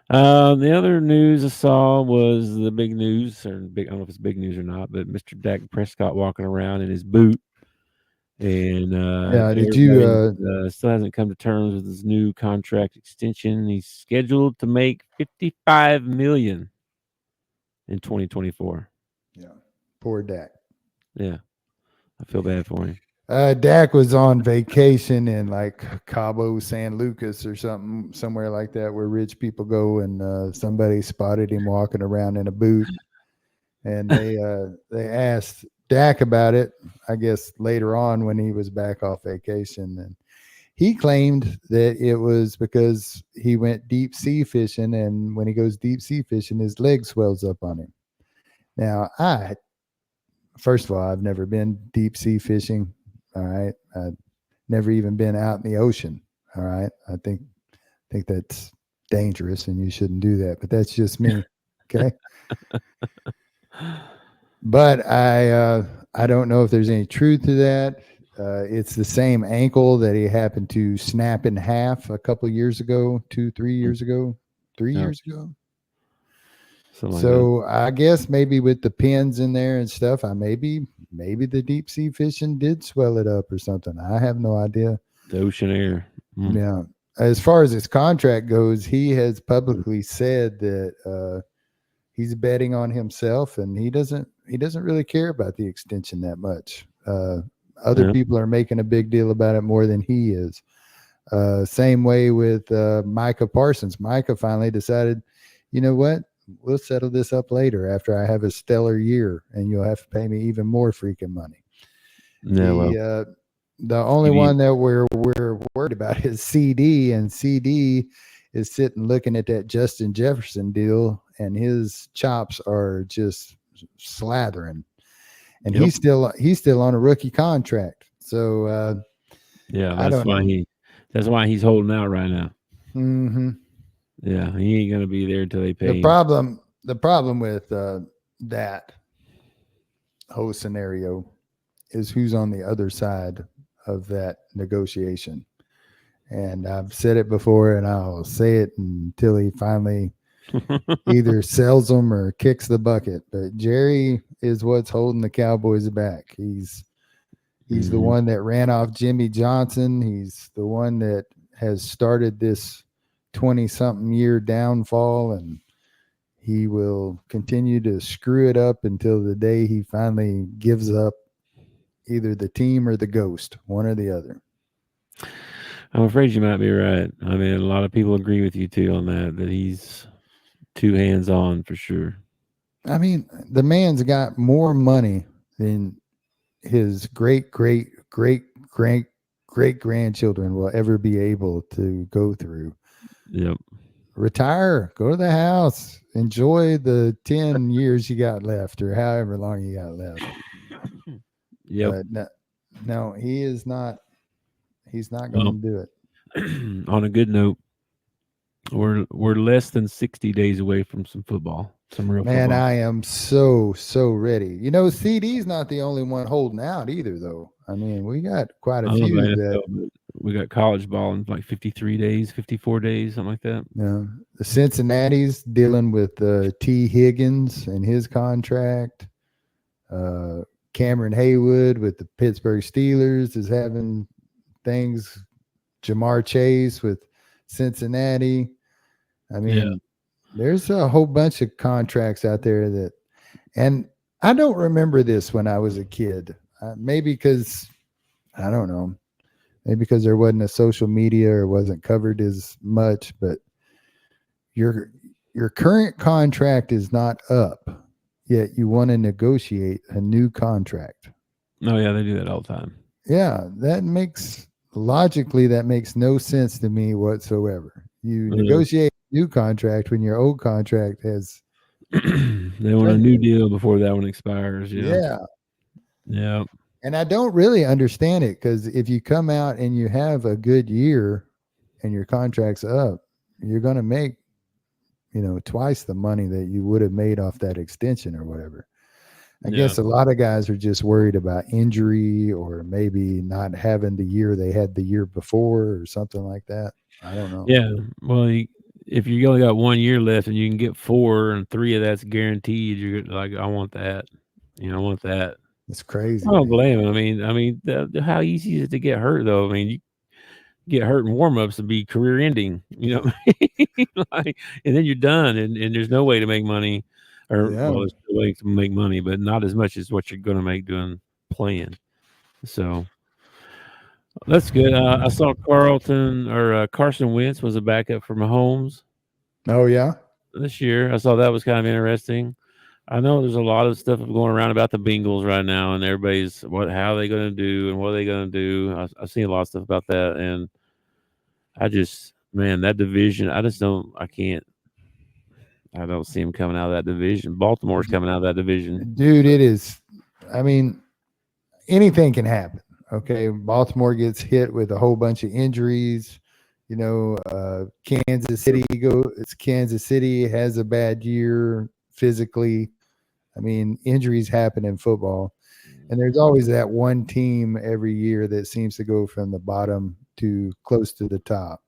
Speaker 3: The other news I saw was the big news, or big. I don't know if it's big news or not, but Mr. Dak Prescott walking around in his boot, and
Speaker 4: Yeah, did you?
Speaker 3: still hasn't come to terms with his new contract extension. He's scheduled to make $55 million in 2024.
Speaker 4: Yeah, poor Dak.
Speaker 3: Yeah, I feel bad for him.
Speaker 4: Dak was on vacation in like Cabo San Lucas or something, somewhere like that, where rich people go, and somebody spotted him walking around in a boot, and they asked Dak about it, I guess later on when he was back off vacation, and he claimed that it was because he went deep sea fishing, and when he goes deep sea fishing, his leg swells up on him. Now, first of all, I've never been deep sea fishing. All right. I've never even been out in the ocean. All right. I think that's dangerous and you shouldn't do that, but that's just me. Okay. But I don't know if there's any truth to that. It's the same ankle that he happened to snap in half a couple of years ago, 3 years ago. So I guess maybe with the pins in there and stuff, maybe the deep sea fishing did swell it up or something. I have no idea.
Speaker 3: The ocean air.
Speaker 4: Yeah. As far as his contract goes, he has publicly said that he's betting on himself, and he doesn't really care about the extension that much. Other people are making a big deal about it more than he is. Same way with Micah Parsons. Micah finally decided, you know what? We'll settle this up later after I have a stellar year, and you'll have to pay me even more freaking money. The only one that we're worried about is CD, and CD is sitting looking at that Justin Jefferson deal, and his chops are just slathering, and he's still on a rookie contract. So
Speaker 3: that's why he's holding out right now.
Speaker 4: Mm-hmm.
Speaker 3: Yeah, he ain't gonna be there until they pay.
Speaker 4: The problem with that whole scenario is who's on the other side of that negotiation. And I've said it before, and I'll say it until he finally either sells them or kicks the bucket. But Jerry is what's holding the Cowboys back. He's the one that ran off Jimmy Johnson. He's the one that has started this 20-something year downfall, and he will continue to screw it up until the day he finally gives up either the team or the ghost, one or the other.
Speaker 3: I'm afraid you might be right. I mean, a lot of people agree with you too on that he's too hands-on for sure.
Speaker 4: I mean, the man's got more money than his great grandchildren will ever be able to go through.
Speaker 3: Yep.
Speaker 4: Retire, go to the house, enjoy the 10 years you got left, or however long you got left.
Speaker 3: Yep.
Speaker 4: But no, he is not. He's not going to do it.
Speaker 3: On a good note, we're less than 60 days away from some football. Some real
Speaker 4: Man,
Speaker 3: football.
Speaker 4: I am so ready. You know, CD's not the only one holding out either, though. I mean, we got quite a few.
Speaker 3: We got college ball in like 53 days, 54 days, something like that.
Speaker 4: Yeah, the Cincinnati's dealing with T. Higgins and his contract. Cameron Haywood with the Pittsburgh Steelers is having things. Jamar Chase with Cincinnati. I mean, there's a whole bunch of contracts out there and I don't remember this when I was a kid. Maybe because, I don't know, maybe because there wasn't a social media or wasn't covered as much, but your current contract is not up, yet you want to negotiate a new contract.
Speaker 3: Oh, yeah, they do that all the time.
Speaker 4: Yeah, that makes no sense to me whatsoever. You negotiate a new contract when your old contract has.
Speaker 3: They want a new deal before that one expires. Yeah.
Speaker 4: And I don't really understand it, because if you come out and you have a good year and your contract's up, you're going to make, twice the money that you would have made off that extension or whatever. I
Speaker 3: Yeah.
Speaker 4: guess a lot of guys are just worried about injury or maybe not having the year they had the year before or something like that. I don't know.
Speaker 3: Yeah. Well, if you only got 1 year left and you can get 4 and 3 of that's guaranteed, you're like, I want that. I want that.
Speaker 4: It's crazy.
Speaker 3: I don't
Speaker 4: Man.
Speaker 3: blame him. How easy is it to get hurt though? You get hurt in warm-ups and be career ending, like, and then you're done and there's no way to make money or
Speaker 4: Yeah.
Speaker 3: well, there's still ways to make money, but not as much as what you're going to make doing playing. So that's good. I saw Carson Wentz was a backup for Mahomes
Speaker 4: Oh yeah.
Speaker 3: this year. I saw that was kind of interesting. I know there's a lot of stuff going around about the Bengals right now, and everybody's how are they going to do and what are they going to do. I've seen a lot of stuff about that, and that division, I don't see him coming out of that division. Baltimore's coming out of that division.
Speaker 4: Dude, it is. I mean, anything can happen. Okay, Baltimore gets hit with a whole bunch of injuries. Kansas City has a bad year physically. I mean, injuries happen in football, and there's always that one team every year that seems to go from the bottom to close to the top.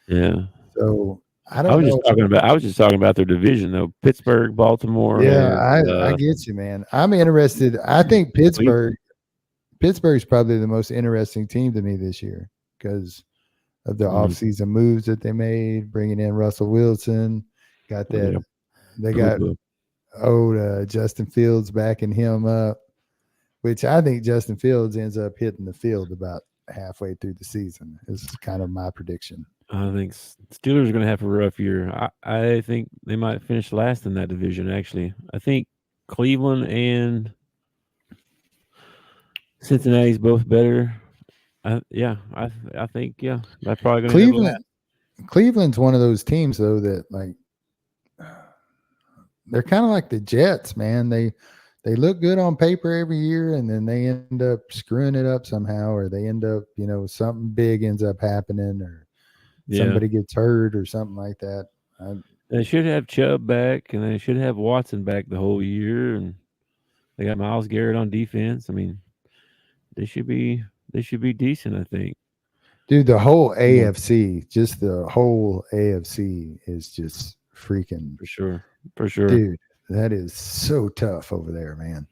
Speaker 3: Yeah.
Speaker 4: So I don't know.
Speaker 3: I was just talking about their division though. Pittsburgh, Baltimore.
Speaker 4: Yeah, I get you, man. I'm interested. I think Pittsburgh's probably the most interesting team to me this year because of the offseason moves that they made, bringing in Russell Wilson. Got that.
Speaker 3: Yeah.
Speaker 4: They got Justin Fields backing him up, which I think Justin Fields ends up hitting the field about halfway through the season. Is kind of my prediction.
Speaker 3: I think Steelers are going to have a rough year. I think they might finish last in that division, actually. I think Cleveland and Cincinnati's both better. I think they're probably going to
Speaker 4: Cleveland's one of those teams, though, that like they're kind of like the Jets, man. They look good on paper every year, and then they end up screwing it up somehow, or they end up, something big ends up happening, or somebody gets hurt or something like that.
Speaker 3: They should have Chubb back, and they should have Watson back the whole year, and they got Myles Garrett on defense. I mean, they should be decent, I think.
Speaker 4: Dude, the whole AFC is just freaking
Speaker 3: for sure.
Speaker 4: Dude, that is so tough over there, man.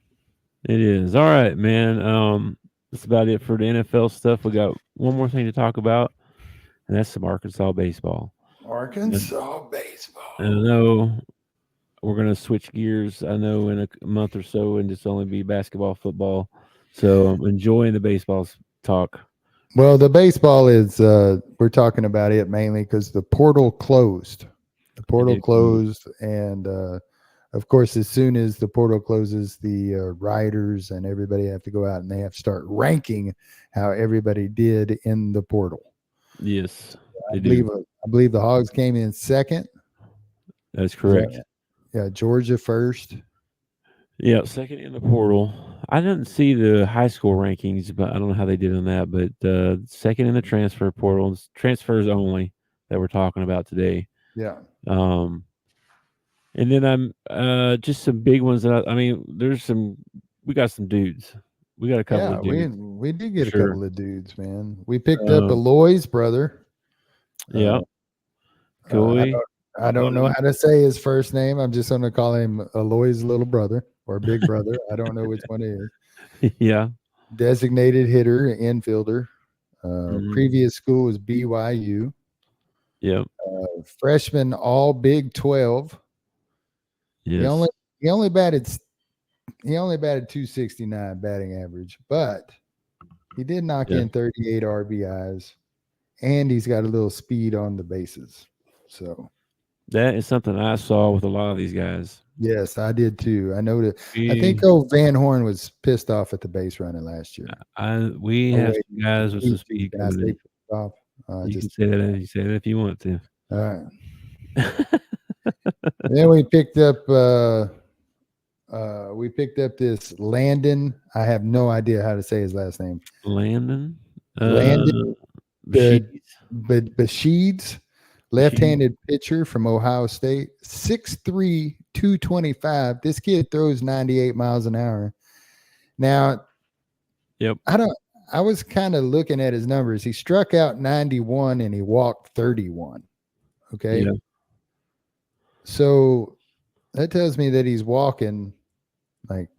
Speaker 3: It is. All right, man. That's about it for the NFL stuff. We got one more thing to talk about, and that's some Arkansas baseball.
Speaker 4: Arkansas baseball.
Speaker 3: And I know we're going to switch gears, I know, in a month or so and just only be basketball, football. So I'm enjoying the baseball talk.
Speaker 4: Well, the baseball is we're talking about it mainly because the portal closed. The portal closed, and of course, as soon as the portal closes, the writers and everybody have to go out and they have to start ranking how everybody did in the portal.
Speaker 3: Yes,
Speaker 4: I believe the Hogs came in second.
Speaker 3: That's correct.
Speaker 4: Yeah, Georgia first.
Speaker 3: Yeah, second in the portal. I didn't see the high school rankings, but I don't know how they did on that. But second in the transfer portal, transfers only that we're talking about today.
Speaker 4: Yeah.
Speaker 3: And then I'm just some big ones that we got some dudes. We got a couple of dudes.
Speaker 4: We did get a couple of dudes, man. We picked up Eloy's brother.
Speaker 3: Yeah.
Speaker 4: I don't know how to say his first name. I'm just going to call him Eloy's little brother or big brother. I don't know which one it is.
Speaker 3: Yeah.
Speaker 4: Designated hitter, infielder. Previous school was BYU.
Speaker 3: Yeah.
Speaker 4: Freshman all Big 12.
Speaker 3: Yes.
Speaker 4: He only batted 269 batting average, but he did knock in 38 RBIs, and he's got a little speed on the bases. So
Speaker 3: that is something I saw with a lot of these guys.
Speaker 4: Yes, I did too. I know that. I think Van Horn was pissed off at the base running last year.
Speaker 3: We have some guys with some speed.
Speaker 4: You
Speaker 3: can say that. You say that if you want to.
Speaker 4: All right. Then we picked up this Landon. I have no idea how to say his last name.
Speaker 3: Landon
Speaker 4: Basheeds. left-handed pitcher from Ohio State, 6'3", 225. This kid throws 98 miles an hour. Now,
Speaker 3: Yep.
Speaker 4: I was kind of looking at his numbers. He struck out 91 and he walked 31. Okay.
Speaker 3: Yeah.
Speaker 4: So that tells me that he's walking like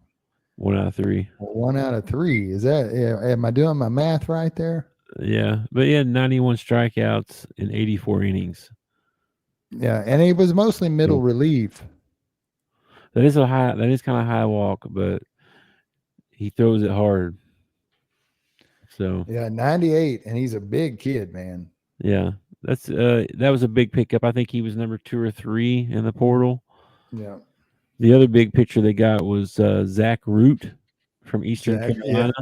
Speaker 3: 1 out of 3.
Speaker 4: 1 out of 3. Is that, am I doing my math right there?
Speaker 3: Yeah. But he had 91 strikeouts in 84 innings.
Speaker 4: Yeah. And he was mostly middle relief.
Speaker 3: That is kind of high walk, but he throws it hard. So
Speaker 4: yeah, 98, and he's a big kid, man.
Speaker 3: Yeah, that was a big pickup. I think he was number 2 or 3 in the portal.
Speaker 4: Yeah.
Speaker 3: The other big picture they got was Zach Root from Eastern Carolina.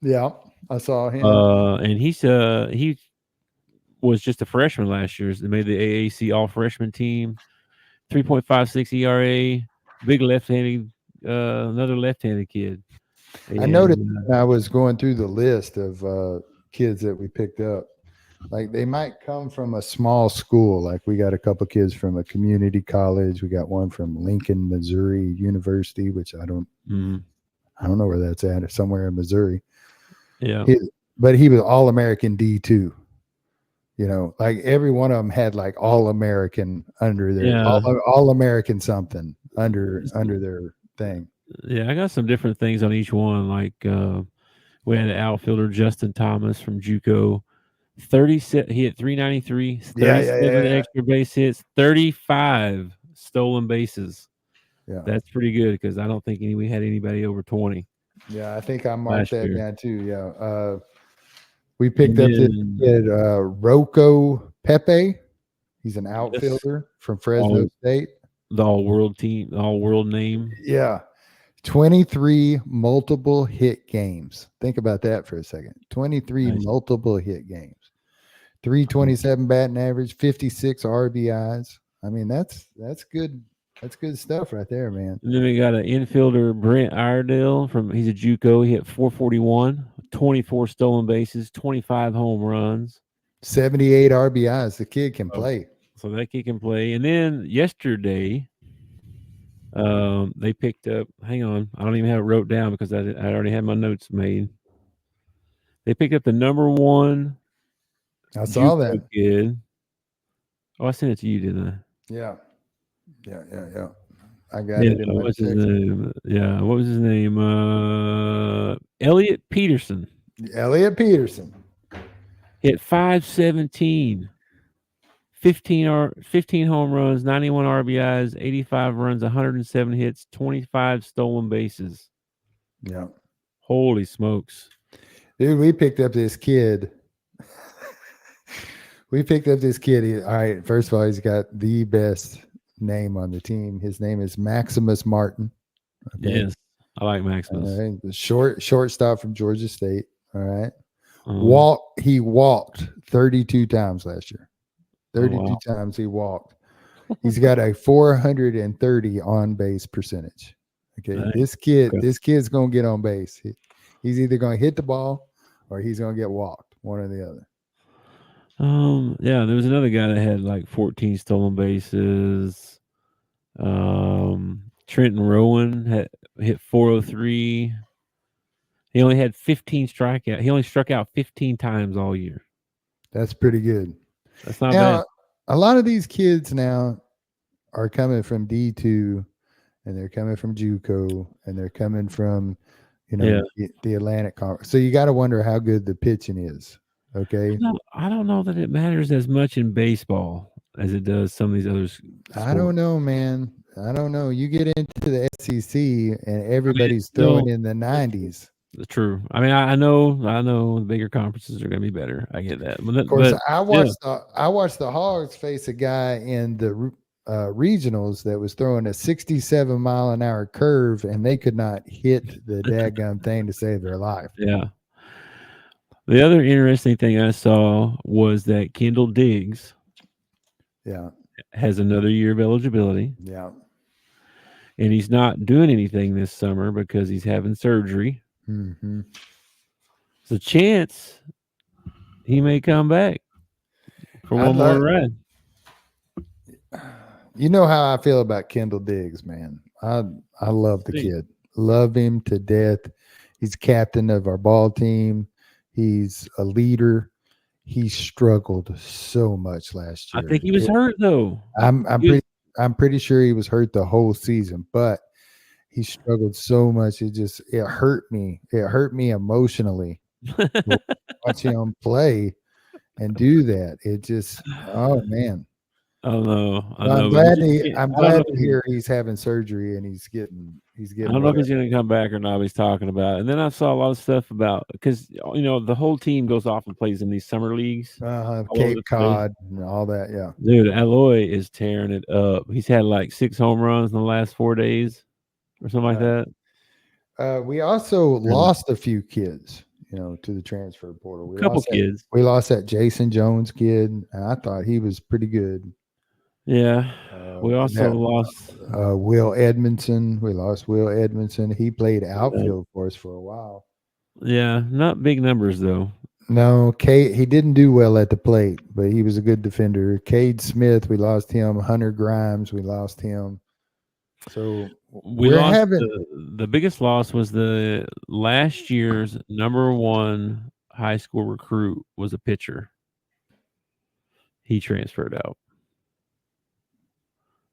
Speaker 4: Yeah, I saw him.
Speaker 3: And he was just a freshman last year. They made the AAC All Freshman team. 3.56 ERA. Big left-handed, another left-handed kid.
Speaker 4: I noticed when I was going through the list of kids that we picked up. Like they might come from a small school. Like we got a couple kids from a community college. We got one from Lincoln, Missouri University, which I don't know where that's at. It's somewhere in Missouri.
Speaker 3: Yeah.
Speaker 4: But he was All-American D2. You know, like every one of them had like All-American under their All-American something under their thing.
Speaker 3: Yeah, I got some different things on each one. Like we had an outfielder, Justin Thomas from JUCO. 37. He hit 393. 37 extra base hits. 35 stolen bases.
Speaker 4: Yeah,
Speaker 3: that's pretty good because I don't think we had anybody over 20.
Speaker 4: Yeah, I think I marked that down too. Yeah, we picked up this kid, Rocco Pepe. He's an outfielder from Fresno State.
Speaker 3: The all-world team, the all-world name.
Speaker 4: Yeah. 23 multiple hit games. Think about that for a second. 23 multiple hit games. 327 batting average, 56 RBIs. I mean, that's good. That's good stuff right there, man.
Speaker 3: And then we got an infielder, Brent Iredale he's a JUCO. He hit 441, 24 stolen bases, 25 home runs,
Speaker 4: 78 RBIs. The kid can play.
Speaker 3: So that kid can play. And then yesterday, they picked up. Hang on, I don't even have it wrote down because I already had my notes made. They picked up the number 1.
Speaker 4: I saw that
Speaker 3: kid. Oh, I sent it to you, didn't I?
Speaker 4: Yeah. I got it in my
Speaker 3: what's his name? Yeah, what was his name? Elliot Peterson.
Speaker 4: Elliot Peterson
Speaker 3: hit 517. 15 home runs, 91 RBIs, 85 runs, 107 hits, 25 stolen bases.
Speaker 4: Yeah.
Speaker 3: Holy smokes.
Speaker 4: Dude, we picked up this kid. All right, first of all, he's got the best name on the team. His name is Maximus Martin.
Speaker 3: Okay? Yes, I like Maximus.
Speaker 4: All right. The shortstop from Georgia State. All right. He walked 32 times last year. 32 times he walked. He's got a 430 on base percentage. Okay. Nice. This kid's gonna get on base. He's either gonna hit the ball or he's gonna get walked, one or the other.
Speaker 3: Yeah, there was another guy that had like 14 stolen bases. Trenton Rowan had hit 403. He only had 15 strikeouts. He only struck out 15 times all year.
Speaker 4: That's pretty good.
Speaker 3: That's not bad.
Speaker 4: A lot of these kids now are coming from D2 and they're coming from JUCO and they're coming from, the Atlantic Conference. So you got to wonder how good the pitching is. Okay.
Speaker 3: I don't know that it matters as much in baseball as it does some of these other sports.
Speaker 4: I don't know, man. I don't know. You get into the SEC and everybody's throwing in the 90s.
Speaker 3: True. I mean, I know the bigger conferences are going to be better. I get that.
Speaker 4: Of course, I watched the Hogs face a guy in the regionals that was throwing a 67-mile-an-hour curve, and they could not hit the daggum thing to save their life.
Speaker 3: Yeah. The other interesting thing I saw was that Kendall Diggs has another year of eligibility.
Speaker 4: Yeah.
Speaker 3: And he's not doing anything this summer because he's having surgery.
Speaker 4: Mm-hmm.
Speaker 3: So chance he may come back for one more ride.
Speaker 4: You know how I feel about Kendall Diggs, man. I love the kid. Love him to death. He's captain of our ball team. He's a leader. He struggled so much last year.
Speaker 3: I think he was hurt though.
Speaker 4: I'm pretty sure he was hurt the whole season, but he struggled so much. It hurt me. It hurt me emotionally watching him play and do that. It just, oh man.
Speaker 3: I know.
Speaker 4: I'm glad to hear he's having surgery and he's getting.
Speaker 3: I don't know if he's going to come back or not. He's talking about, and then I saw a lot of stuff about because the whole team goes off and plays in these summer leagues,
Speaker 4: Cape Cod and all that. Yeah,
Speaker 3: dude, Alloy is tearing it up. He's had like 6 home runs in the last 4 days, or something like that.
Speaker 4: We also lost a few kids, to the transfer portal.
Speaker 3: A couple kids.
Speaker 4: We lost that Jason Jones kid, and I thought he was pretty good.
Speaker 3: Yeah, we also lost
Speaker 4: Will Edmondson. We lost Will Edmondson. He played outfield for us for a while.
Speaker 3: Yeah, not big numbers though.
Speaker 4: No, he didn't do well at the plate, but he was a good defender. Cade Smith, we lost him. Hunter Grimes, we lost him. So
Speaker 3: the biggest loss was the last year's #1 high school recruit was a pitcher. He transferred out.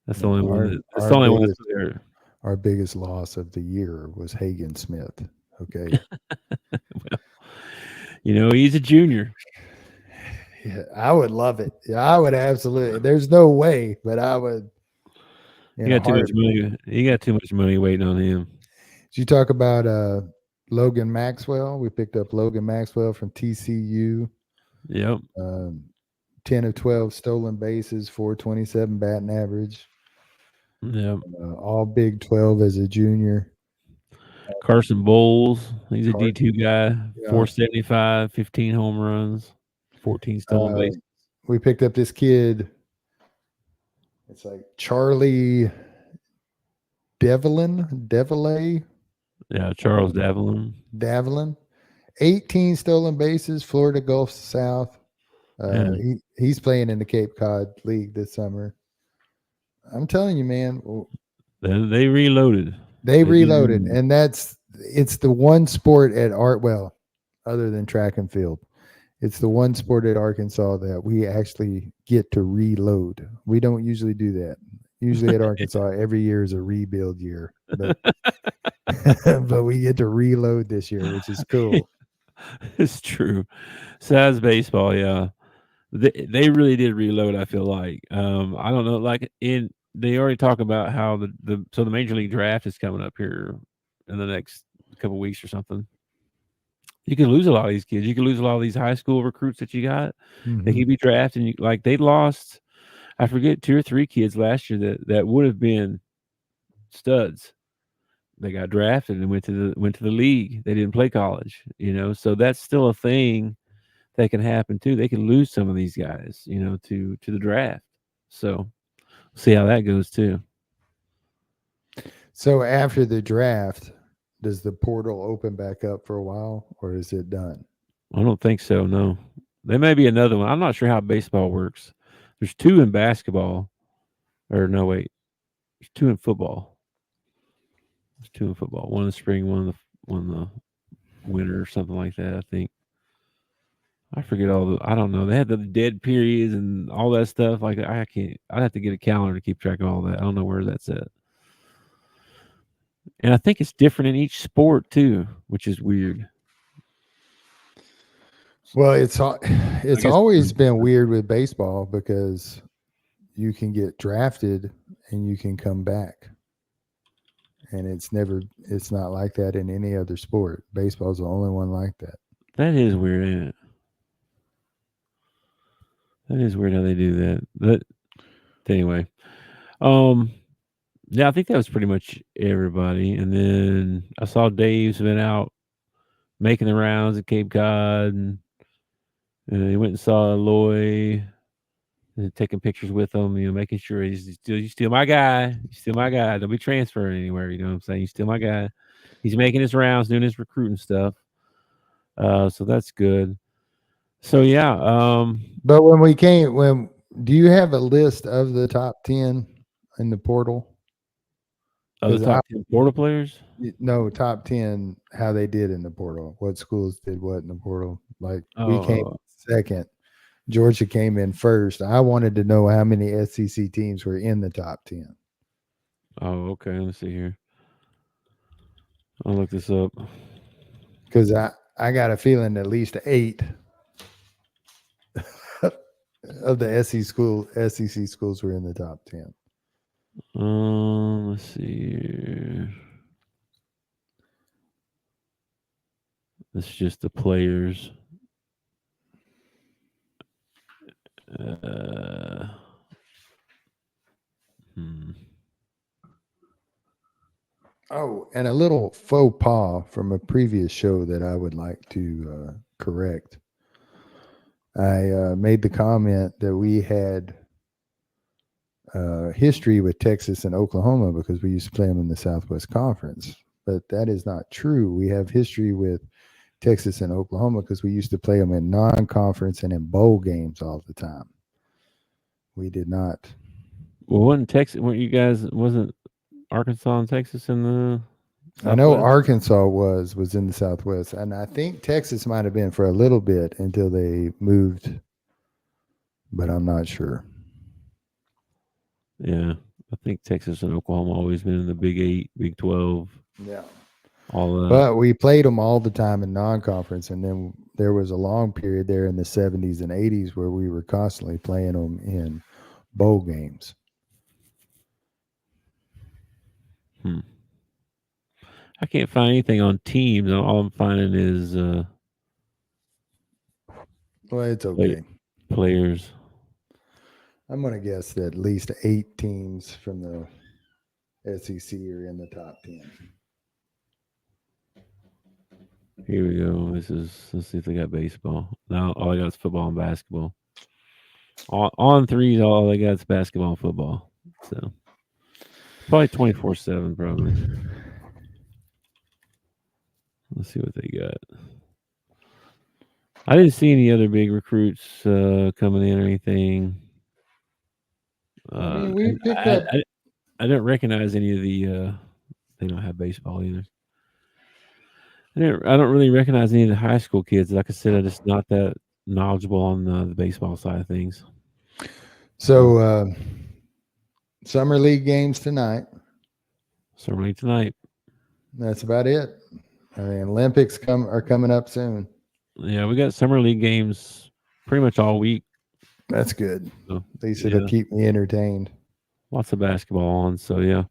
Speaker 3: That's the only one. That's the only one that's there.
Speaker 4: Our biggest loss of the year was Hagen Smith. Okay.
Speaker 3: Well, he's a junior.
Speaker 4: Yeah, I would love it. Yeah, I would absolutely. There's no way, but I would.
Speaker 3: He got too much money. He got too much money waiting on him.
Speaker 4: Did you talk about Logan Maxwell? We picked up Logan Maxwell from TCU.
Speaker 3: Yep.
Speaker 4: 10 of 12 stolen bases, 427 batting average.
Speaker 3: Yep.
Speaker 4: All Big 12 as a junior.
Speaker 3: Carson Bowles, he's a D2 guy, 475, 15 home runs, 14 stolen bases.
Speaker 4: We picked up this kid. It's like Charlie Devilay.
Speaker 3: Yeah, Charles Davelin.
Speaker 4: 18 stolen bases, Florida Gulf South. He's playing in the Cape Cod League this summer. I'm telling you, man.
Speaker 3: They reloaded.
Speaker 4: They reloaded, and it's the one sport at other than track and field. It's the one sport at Arkansas that we actually get to reload. We don't usually do that. Usually at Arkansas, every year is a rebuild year. But, but we get to reload this year, which is cool.
Speaker 3: It's true. Besides baseball, yeah. They really did reload, I feel like. I don't know, they already talk about how the Major League Draft is coming up here in the next couple weeks or something. You could lose a lot of these kids. You could lose a lot of these high school recruits that you got. Mm-hmm. They could be drafted. They lost, I forget, 2 or 3 kids last year that would have been studs. They got drafted and went to the league. They didn't play college, So that's still a thing that can happen too. They can lose some of these guys, to the draft. So we'll see how that goes too.
Speaker 4: So after the draft, does the portal open back up for a while, or is it done?
Speaker 3: I don't think so. No, there may be another one. I'm not sure how baseball works. There's 2 in basketball, or no, wait, there's 2 in football. There's 2 in football. One in the spring, one in the winter, or something like that. I think. I forget I don't know. They had the dead periods and all that stuff. I'd have to get a calendar to keep track of all that. I don't know where that's at. And I think it's different in each sport too, which is weird.
Speaker 4: Well, it's always been weird with baseball because you can get drafted and you can come back. And it's not like that in any other sport. Baseball's the only one like that.
Speaker 3: That is weird, ain't it? That is weird how they do that. But anyway, yeah, I think that was pretty much everybody. And then I saw Dave's been out making the rounds at Cape Cod, and he went and saw Aloy, and taking pictures with him. Making sure he's still my guy. He's still my guy. Don't be transferring anywhere. You know what I'm saying? He's still my guy. He's making his rounds, doing his recruiting stuff. So that's good. So yeah.
Speaker 4: But do you have a list of the top 10 in the portal?
Speaker 3: Oh, the top 10 portal players?
Speaker 4: No, top 10, how they did in the portal. What schools did what in the portal? Like, we came second. Georgia came in first. I wanted to know how many SEC teams were in the top 10.
Speaker 3: Oh, okay. Let me see here. I'll look this up.
Speaker 4: Because I got a feeling at least 8 of the SEC schools were in the top 10.
Speaker 3: Let's see here. It's just the players.
Speaker 4: Oh, and a little faux pas from a previous show that I would like to correct. I made the comment that we had history with Texas and Oklahoma because we used to play them in the Southwest Conference. But that is not true. We have history with Texas and Oklahoma because we used to play them in non-conference and in bowl games all the time. We did not.
Speaker 3: Well, wasn't Arkansas and Texas in the Southwest?
Speaker 4: I know Arkansas was in the Southwest, and I think Texas might have been for a little bit until they moved, but I'm not sure.
Speaker 3: Yeah, I think Texas and Oklahoma always been in the Big 8, Big 12.
Speaker 4: Yeah.
Speaker 3: All that.
Speaker 4: But we played them all the time in non-conference, and then there was a long period there in the 70s and 80s where we were constantly playing them in bowl games.
Speaker 3: I can't find anything on teams. All I'm finding is
Speaker 4: well, it's okay.
Speaker 3: Players.
Speaker 4: I'm going to guess that at least 8 teams from the SEC are in the top 10.
Speaker 3: Here we go. Let's see if they got baseball. No, all I got is football and basketball. On threes, all they got is basketball and football. So probably 24/7, probably. Let's see what they got. I didn't see any other big recruits coming in or anything.
Speaker 4: I mean, we picked up.
Speaker 3: I didn't recognize any of the. They don't have baseball either. I don't really recognize any of the high school kids. Like I said, I'm just not that knowledgeable on the baseball side of things.
Speaker 4: So, summer league games tonight.
Speaker 3: Summer league tonight.
Speaker 4: That's about it. I mean, Olympics are coming up soon.
Speaker 3: Yeah, we got summer league games pretty much all week.
Speaker 4: That's good.
Speaker 3: So,
Speaker 4: at least it'll keep me entertained.
Speaker 3: Lots of basketball on, so yeah.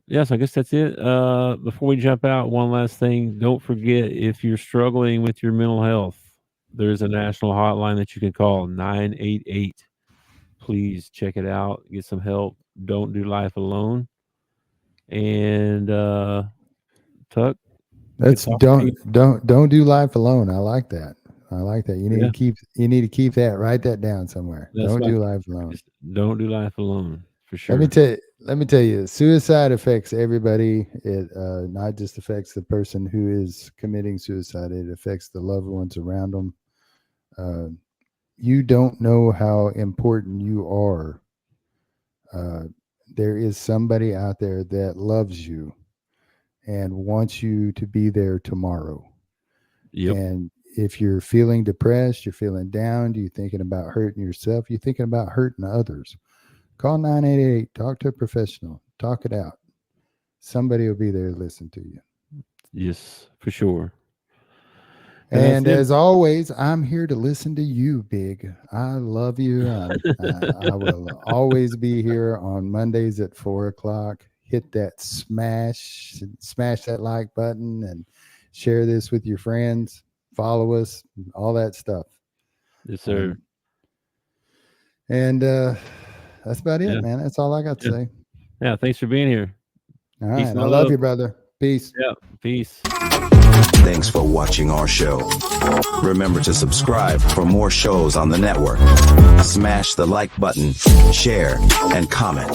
Speaker 3: Yes, I guess that's it. Before we jump out, one last thing. Don't forget, if you're struggling with your mental health, there's a national hotline that you can call, 988. Please check it out. Get some help. Don't do life alone. And Tuck,
Speaker 4: that's don't do life alone. I like that. You need to keep that. Write that down somewhere. Don't do life alone.
Speaker 3: Don't do life alone, for sure.
Speaker 4: Let me tell you, suicide affects everybody. It not just affects the person who is committing suicide. It affects the loved ones around them. You don't know how important you are. There is somebody out there that loves you and wants you to be there tomorrow.
Speaker 3: Yep.
Speaker 4: And if you're feeling depressed, you're feeling down, you're thinking about hurting yourself, you're thinking about hurting others, call 988, talk to a professional, talk it out. Somebody will be there to listen to you.
Speaker 3: Yes, for sure.
Speaker 4: And as always, I'm here to listen to you, Big. I love you. I will always be here on Mondays at 4:00. Hit that smash that like button and share this with your friends. Follow us, all that stuff.
Speaker 3: Yes, sir.
Speaker 4: And that's about it, man. That's all I got to say.
Speaker 3: Yeah, thanks for being here.
Speaker 4: All right. I love you, brother. Peace.
Speaker 3: Yeah, peace.
Speaker 6: Thanks for watching our show. Remember to subscribe for more shows on the network. Smash the like button, share, and comment.